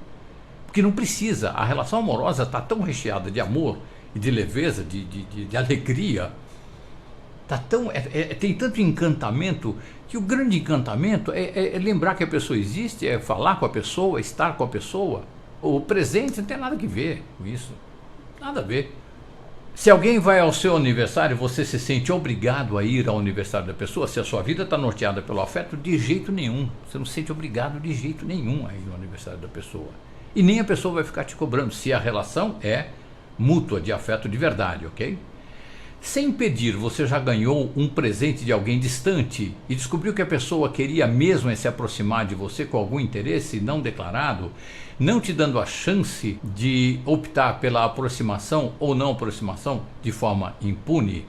Porque não precisa. A relação amorosa está tão recheada de amor e de leveza, de alegria. Tem tanto encantamento, que o grande encantamento é lembrar que a pessoa existe, é falar com a pessoa, estar com a pessoa. O presente não tem nada a ver com isso, nada a ver. Se alguém vai ao seu aniversário, você se sente obrigado a ir ao aniversário da pessoa? Se a sua vida está norteada pelo afeto, de jeito nenhum. Você não se sente obrigado de jeito nenhum a ir ao aniversário da pessoa. E nem a pessoa vai ficar te cobrando, se a relação é mútua, de afeto de verdade, ok? Sem pedir, você já ganhou um presente de alguém distante e descobriu que a pessoa queria mesmo se aproximar de você com algum interesse não declarado, não te dando a chance de optar pela aproximação ou não aproximação de forma impune?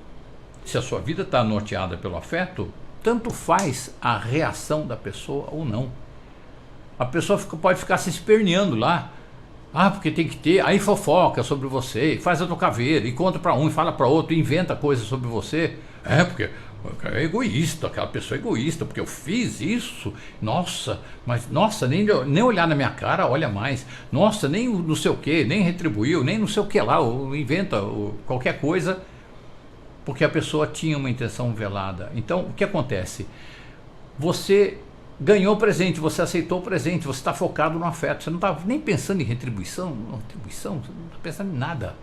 Se a sua vida está norteada pelo afeto, tanto faz a reação da pessoa ou não. A pessoa pode ficar se esperneando lá, porque tem que ter, aí fofoca sobre você, faz a tua caveira, e conta para um, e fala para outro, inventa coisas sobre você. Porque é egoísta, aquela pessoa é egoísta, porque eu fiz isso, nossa, nem olhar na minha cara, olha mais, nossa, nem não sei o que, nem retribuiu, nem não sei o que lá, ou inventa qualquer coisa, porque a pessoa tinha uma intenção velada. Então, o que acontece? Você ganhou o presente, você aceitou o presente, você está focado no afeto, você não está nem pensando em retribuição, você não está pensando em nada.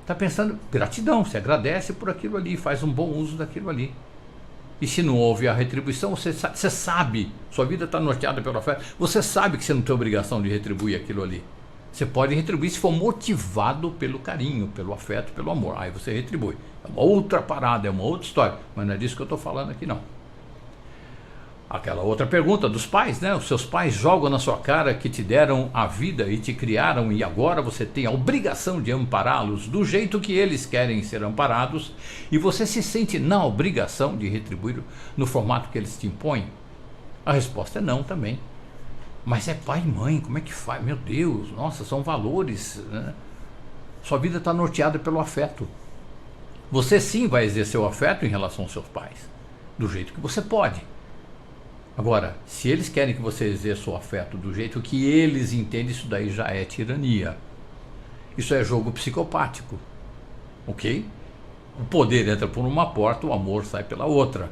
Está pensando em gratidão, você agradece por aquilo ali, faz um bom uso daquilo ali. E se não houve a retribuição, você sabe, sua vida está norteada pelo afeto, você sabe que você não tem obrigação de retribuir aquilo ali. Você pode retribuir se for motivado pelo carinho, pelo afeto, pelo amor. Aí você retribui. É uma outra parada, é uma outra história, mas não é disso que eu estou falando aqui não. Aquela outra pergunta dos pais, né? Os seus pais jogam na sua cara que te deram a vida e te criaram e agora você tem a obrigação de ampará-los do jeito que eles querem ser amparados e você se sente na obrigação de retribuir no formato que eles te impõem? A resposta é não também. Mas é pai e mãe, como é que faz? Meu Deus, nossa, são valores, né? Sua vida está norteada pelo afeto. Você sim vai exercer o afeto em relação aos seus pais, do jeito que você pode. Agora, se eles querem que você exerça o afeto do jeito que eles entendem, isso daí já é tirania. Isso é jogo psicopático, ok? O poder entra por uma porta, o amor sai pela outra.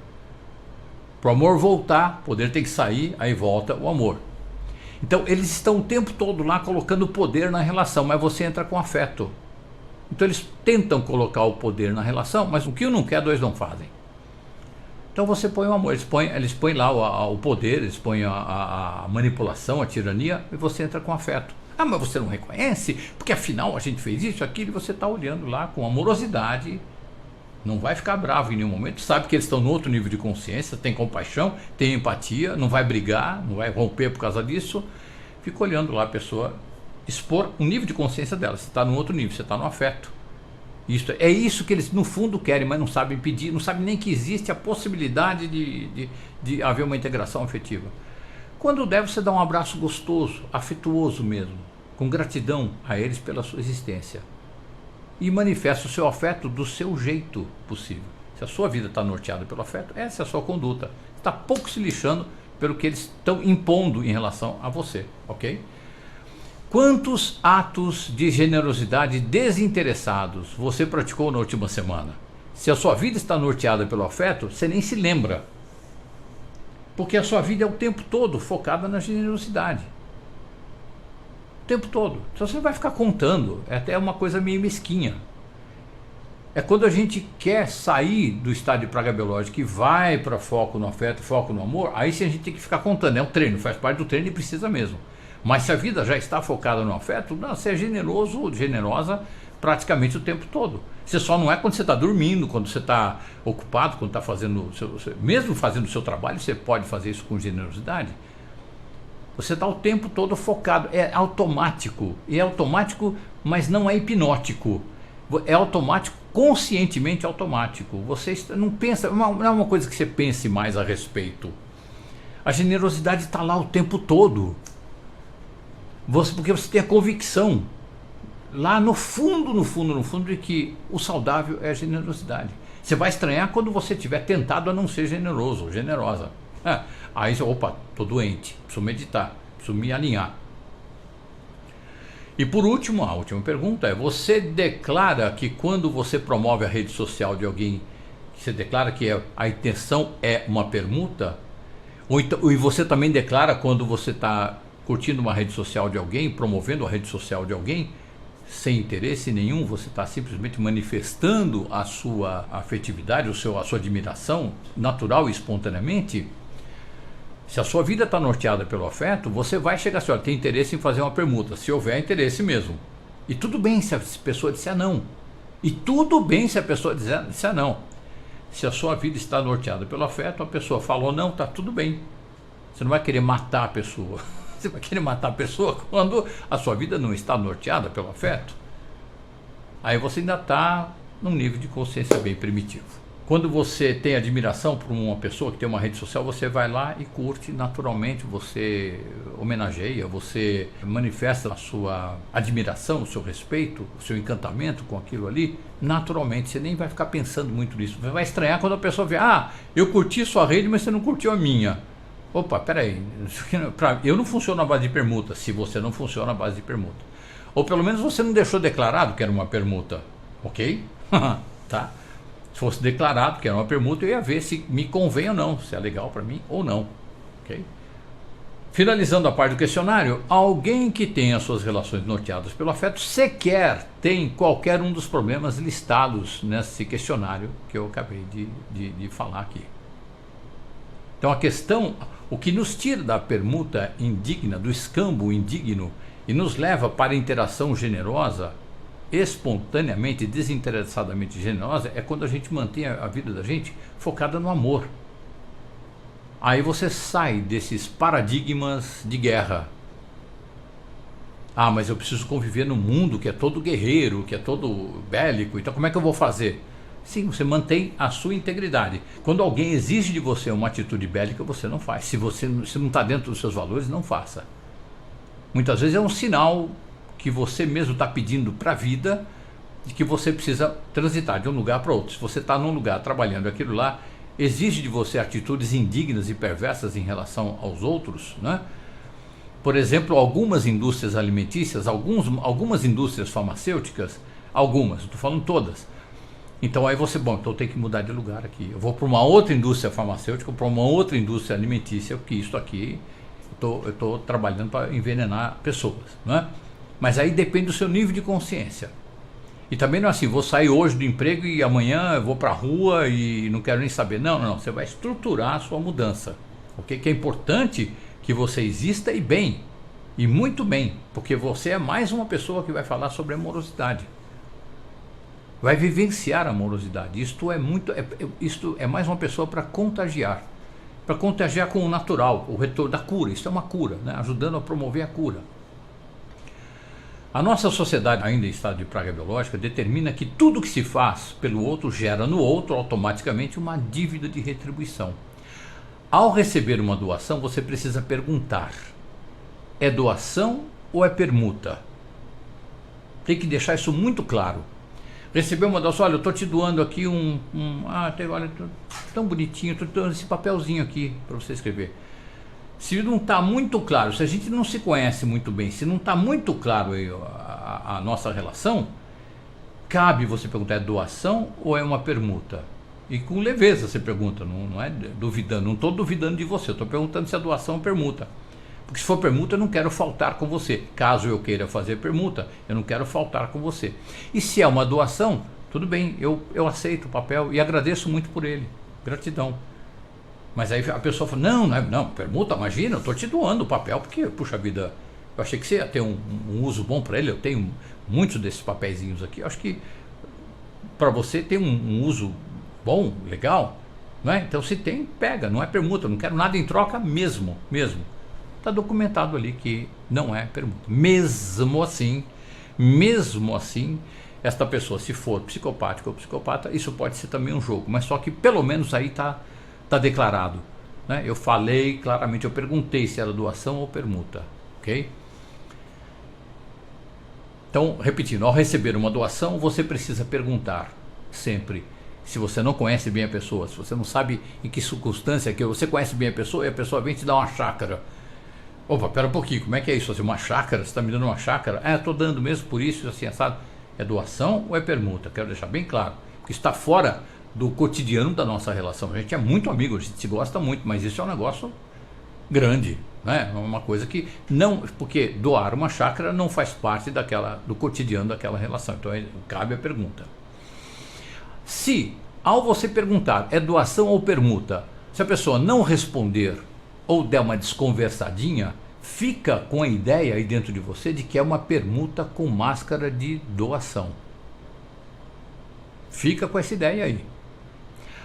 Para o amor voltar, o poder tem que sair, aí volta o amor. Então, eles estão o tempo todo lá colocando poder na relação, mas você entra com afeto. Então eles tentam colocar o poder na relação, mas o que um não quer, dois não fazem. Então você põe o amor, eles põem lá o poder, eles põem a manipulação, a tirania, e você entra com afeto. Ah, mas você não reconhece, porque afinal a gente fez isso, aquilo, e você está olhando lá com amorosidade, não vai ficar bravo em nenhum momento, sabe que eles estão no outro nível de consciência, tem compaixão, tem empatia, não vai brigar, não vai romper por causa disso, fica olhando lá a pessoa expor o nível de consciência dela, você está no outro nível, você está no afeto. É isso que eles no fundo querem, mas não sabem pedir, não sabem nem que existe a possibilidade de haver uma integração afetiva. Quando deve, você dá um abraço gostoso, afetuoso mesmo, com gratidão a eles pela sua existência. E manifesta o seu afeto do seu jeito possível. Se a sua vida está norteada pelo afeto, essa é a sua conduta. Está pouco se lixando pelo que eles estão impondo em relação a você, ok? Quantos atos de generosidade desinteressados você praticou na última semana? Se a sua vida está norteada pelo afeto, você nem se lembra. Porque a sua vida é o tempo todo focada na generosidade. O tempo todo. Então você vai ficar contando. É até uma coisa meio mesquinha. É quando a gente quer sair do estado de praga biológica e vai para foco no afeto, foco no amor, aí sim a gente tem que ficar contando. É um treino, faz parte do treino e precisa mesmo. Mas se a vida já está focada no afeto, não, você é generoso, generosa praticamente o tempo todo. Você só não é quando você está dormindo, quando você está ocupado, quando está fazendo, mesmo fazendo o seu trabalho, você pode fazer isso com generosidade. Você está o tempo todo focado, é automático. E é automático, mas não é hipnótico. É automático, conscientemente automático. Você não pensa, não é uma coisa que você pense mais a respeito. A generosidade está lá o tempo todo. Porque você tem a convicção lá no fundo, de que o saudável é a generosidade. Você vai estranhar quando você estiver tentado a não ser generoso ou generosa. Aí você, opa, estou doente, preciso meditar, preciso me alinhar. E por último, a última pergunta é: você declara que quando você promove a rede social de alguém, você declara que a intenção é uma permuta? E você também declara quando você está curtindo uma rede social de alguém, promovendo a rede social de alguém, sem interesse nenhum, você está simplesmente manifestando a sua afetividade, a sua admiração natural e espontaneamente? Se a sua vida está norteada pelo afeto, você vai chegar assim: olha, tem interesse em fazer uma permuta, se houver interesse mesmo. E tudo bem se a pessoa disser não. E tudo bem se a pessoa disser não. Se a sua vida está norteada pelo afeto, a pessoa falou não, está tudo bem. Você não vai querer matar a pessoa. Você vai querer matar a pessoa quando a sua vida não está norteada pelo afeto. Aí você ainda está num nível de consciência bem primitivo. Quando você tem admiração por uma pessoa que tem uma rede social, você vai lá e curte naturalmente, você homenageia, você manifesta a sua admiração, o seu respeito, o seu encantamento com aquilo ali, naturalmente. Você nem vai ficar pensando muito nisso. Você vai estranhar quando a pessoa vê: eu curti sua rede, mas você não curtiu a minha. Opa, peraí, eu não funciono à base de permuta, se você não funciona à base de permuta. Ou pelo menos você não deixou declarado que era uma permuta, ok? Tá? Se fosse declarado que era uma permuta, eu ia ver se me convém ou não, se é legal para mim ou não, ok? Finalizando a parte do questionário, alguém que tenha suas relações norteadas pelo afeto sequer tem qualquer um dos problemas listados nesse questionário que eu acabei de falar aqui. Então a questão, o que nos tira da permuta indigna, do escambo indigno, e nos leva para a interação generosa, espontaneamente, desinteressadamente generosa, é quando a gente mantém a vida da gente focada no amor. Aí você sai desses paradigmas de guerra. Mas eu preciso conviver num mundo que é todo guerreiro, que é todo bélico, então como é que eu vou fazer? Sim, você mantém a sua integridade. Quando alguém exige de você uma atitude bélica, você não faz. Se você não está dentro dos seus valores, não faça. Muitas vezes é um sinal que você mesmo está pedindo para a vida de que você precisa transitar de um lugar para outro. Se você está num lugar trabalhando aquilo lá, exige de você atitudes indignas e perversas em relação aos outros, né? Por exemplo, algumas indústrias alimentícias, algumas indústrias farmacêuticas, estou falando todas. Então aí você, então eu tenho que mudar de lugar aqui. Eu vou para uma outra indústria farmacêutica, para uma outra indústria alimentícia, porque isso aqui, eu estou trabalhando para envenenar pessoas, não é? Mas aí depende do seu nível de consciência. E também não é assim, vou sair hoje do emprego e amanhã eu vou para a rua e não quero nem saber. Não, não, você vai estruturar a sua mudança. Ok? Que é importante que você exista e bem, e muito bem, porque você é mais uma pessoa que vai falar sobre amorosidade. Vai vivenciar a amorosidade. Isto é mais uma pessoa para contagiar com o natural, o retorno da cura. Isso é uma cura, né? Ajudando a promover a cura. A nossa sociedade, ainda em estado de praga biológica, determina que tudo que se faz pelo outro gera no outro automaticamente uma dívida de retribuição. Ao receber uma doação, você precisa perguntar: é doação ou é permuta? Tem que deixar isso muito claro. Recebeu uma doação, olha, eu estou te doando aqui olha, tão bonitinho, estou te dando esse papelzinho aqui para você escrever. Se não está muito claro, se a gente não se conhece muito bem, se não está muito claro aí a nossa relação, cabe você perguntar: é doação ou é uma permuta? E com leveza você pergunta, não é duvidando, não estou duvidando de você, estou perguntando se é doação ou permuta. Porque se for permuta, eu não quero faltar com você. Caso eu queira fazer permuta, eu não quero faltar com você. E se é uma doação, tudo bem, eu aceito o papel e agradeço muito por ele. Gratidão. Mas aí a pessoa fala: não, permuta, imagina, eu estou te doando o papel, porque, puxa vida, eu achei que você ia ter um uso bom para ele, eu tenho muitos desses papeizinhos aqui, eu acho que para você tem um uso bom, legal, não é? Então se tem, pega, não é permuta, eu não quero nada em troca mesmo. Está documentado ali que não é permuta. Mesmo assim, esta pessoa, se for psicopática ou psicopata, isso pode ser também um jogo, mas só que pelo menos aí está declarado, né? Eu falei claramente, eu perguntei se era doação ou permuta, ok? Então, repetindo, ao receber uma doação, você precisa perguntar sempre. Se você não conhece bem a pessoa, se você não sabe em que circunstância, que você conhece bem a pessoa e a pessoa vem te dar uma chácara. Opa, pera um pouquinho, como é que é isso? Uma chácara? Você está me dando uma chácara? Estou dando mesmo por isso, assim, assado. É doação ou é permuta? Quero deixar bem claro, porque está fora do cotidiano da nossa relação. A gente é muito amigo, a gente se gosta muito, mas isso é um negócio grande, né? É uma coisa que não, porque doar uma chácara não faz parte do cotidiano daquela relação. Então cabe a pergunta. Se ao você perguntar é doação ou permuta, se a pessoa não responder ou der uma desconversadinha, fica com a ideia aí dentro de você de que é uma permuta com máscara de doação. Fica com essa ideia aí.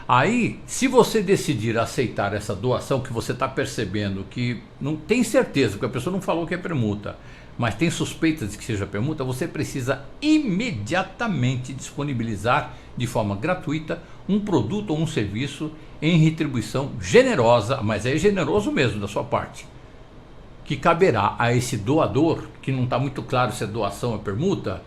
Aí, se você decidir aceitar essa doação, que você está percebendo que não tem certeza, porque a pessoa não falou que é permuta, mas tem suspeitas de que seja permuta, você precisa imediatamente disponibilizar de forma gratuita um produto ou um serviço em retribuição generosa, mas é generoso mesmo da sua parte, que caberá a esse doador, que não está muito claro se é doação ou permuta.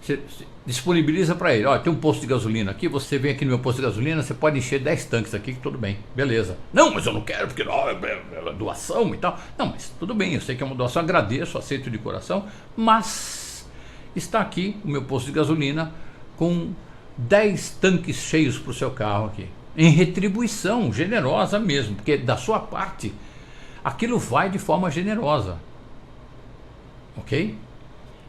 Você disponibiliza para ele: olha, tem um posto de gasolina aqui, você vem aqui no meu posto de gasolina, você pode encher 10 tanques aqui, que tudo bem, beleza. Não, mas eu não quero, porque não, é doação e tal. Não, mas tudo bem, eu sei que é uma doação, agradeço, aceito de coração, mas está aqui o meu posto de gasolina com 10 tanques cheios para o seu carro aqui, em retribuição generosa mesmo, porque da sua parte aquilo vai de forma generosa, ok?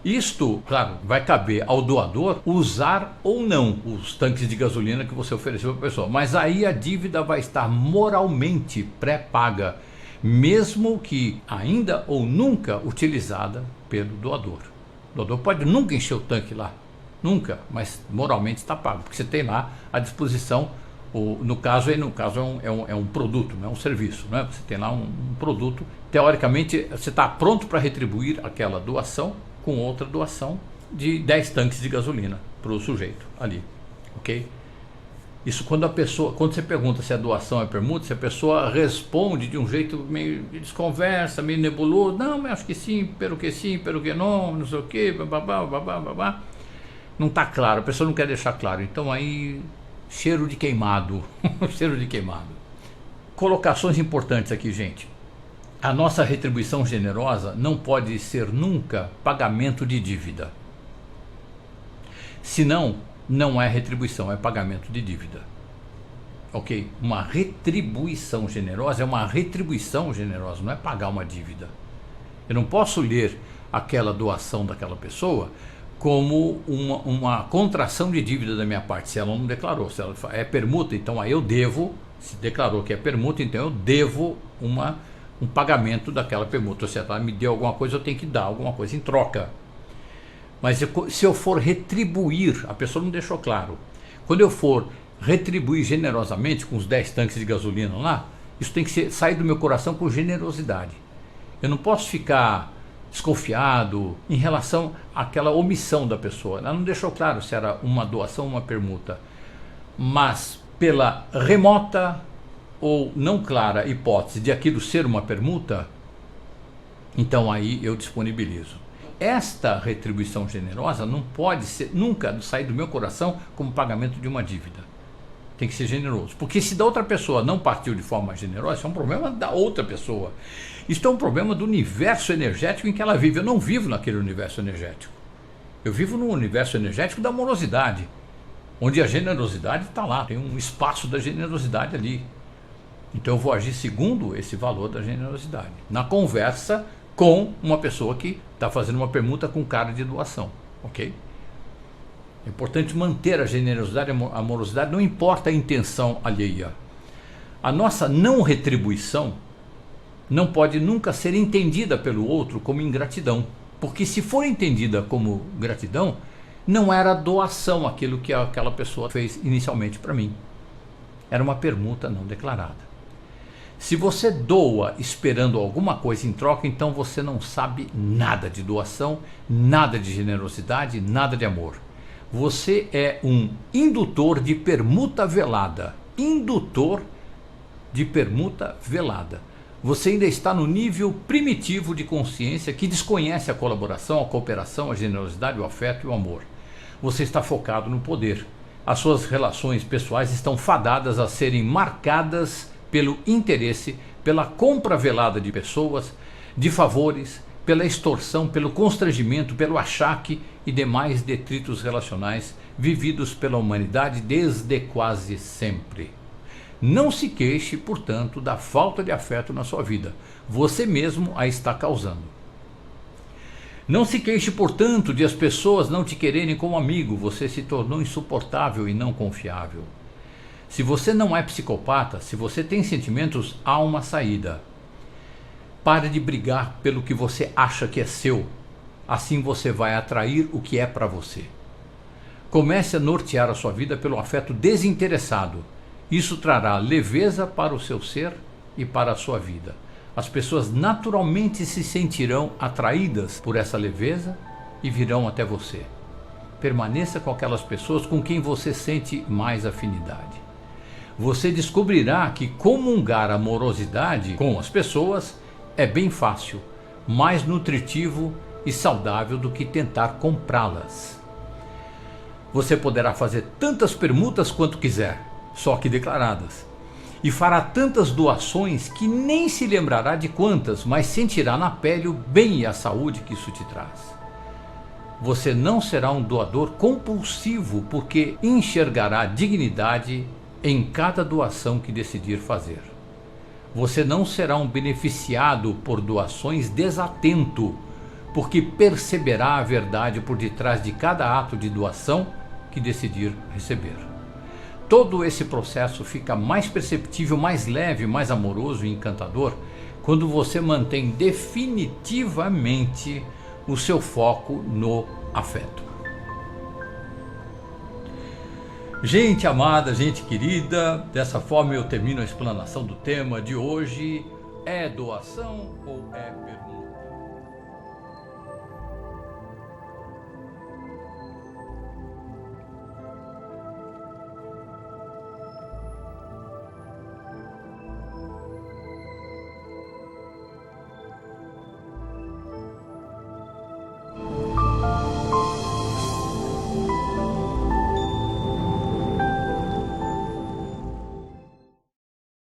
Isto, claro, vai caber ao doador usar ou não os tanques de gasolina que você ofereceu para a pessoa, mas aí a dívida vai estar moralmente pré-paga, mesmo que ainda ou nunca utilizada pelo doador. O doador pode nunca encher o tanque lá, nunca, mas moralmente está pago, porque você tem lá à disposição, no caso é um produto, não é um serviço, né? Você tem lá um produto, teoricamente você está pronto para retribuir aquela doação com outra doação de 10 tanques de gasolina para o sujeito ali, ok? Isso quando você pergunta se a doação é permuta, se a pessoa responde de um jeito meio de desconversa, meio nebuloso: não, mas acho que sim, pelo que não sei o que, babá. Não está claro, a pessoa não quer deixar claro, então aí, cheiro de queimado, cheiro de queimado. Colocações importantes aqui, gente. A nossa retribuição generosa não pode ser nunca pagamento de dívida. Senão, não é retribuição, é pagamento de dívida. Ok? Uma retribuição generosa é uma retribuição generosa, não é pagar uma dívida. Eu não posso ler aquela doação daquela pessoa como uma contração de dívida da minha parte, se ela não declarou. Se ela é permuta, então aí eu devo, se declarou que é permuta, então eu devo um pagamento daquela permuta. Se ela me deu alguma coisa, eu tenho que dar alguma coisa em troca. Mas se eu for retribuir, a pessoa não deixou claro, quando eu for retribuir generosamente com os 10 tanques de gasolina lá, isso tem que sair do meu coração com generosidade. Eu não posso ficar desconfiado em relação àquela omissão da pessoa. Ela não deixou claro se era uma doação ou uma permuta, mas pela remota ou não clara hipótese de aquilo ser uma permuta, então aí eu disponibilizo. Esta retribuição generosa não pode nunca sair do meu coração como pagamento de uma dívida. Tem que ser generoso, porque se da outra pessoa não partiu de forma generosa, isso é um problema da outra pessoa. Isso é um problema do universo energético em que ela vive. Eu não vivo naquele universo energético. Eu vivo no universo energético da amorosidade, onde a generosidade está lá, tem um espaço da generosidade ali. Então eu vou agir segundo esse valor da generosidade, na conversa com uma pessoa que está fazendo uma permuta com cara de doação, ok? É importante manter a generosidade, a amorosidade, não importa a intenção alheia. A nossa não retribuição não pode nunca ser entendida pelo outro como ingratidão, porque se for entendida como gratidão, não era doação aquilo que aquela pessoa fez inicialmente para mim. Era uma permuta não declarada. Se você doa esperando alguma coisa em troca, então você não sabe nada de doação, nada de generosidade, nada de amor. Você é um indutor de permuta velada. Indutor de permuta velada. Você ainda está no nível primitivo de consciência que desconhece a colaboração, a cooperação, a generosidade, o afeto e o amor. Você está focado no poder. As suas relações pessoais estão fadadas a serem marcadas pelo interesse, pela compra velada de pessoas, de favores, pela extorsão, pelo constrangimento, pelo achaque e demais detritos relacionais vividos pela humanidade desde quase sempre. Não se queixe, portanto, da falta de afeto na sua vida. Você mesmo a está causando. Não se queixe, portanto, de as pessoas não te quererem como amigo. Você se tornou insuportável e não confiável. Se você não é psicopata, se você tem sentimentos, há uma saída. Pare de brigar pelo que você acha que é seu. Assim você vai atrair o que é para você. Comece a nortear a sua vida pelo afeto desinteressado. Isso trará leveza para o seu ser e para a sua vida. As pessoas naturalmente se sentirão atraídas por essa leveza e virão até você. Permaneça com aquelas pessoas com quem você sente mais afinidade. Você descobrirá que comungar amorosidade com as pessoas é bem fácil, mais nutritivo e saudável do que tentar comprá-las. Você poderá fazer tantas permutas quanto quiser, só que declaradas, e fará tantas doações que nem se lembrará de quantas, mas sentirá na pele o bem e a saúde que isso te traz. Você não será um doador compulsivo, porque enxergará dignidade em cada doação que decidir fazer. Você não será um beneficiado por doações desatento, porque perceberá a verdade por detrás de cada ato de doação que decidir receber. Todo esse processo fica mais perceptível, mais leve, mais amoroso e encantador quando você mantém definitivamente o seu foco no afeto. Gente amada, gente querida, dessa forma eu termino a explanação do tema de hoje. É doação ou é permuta?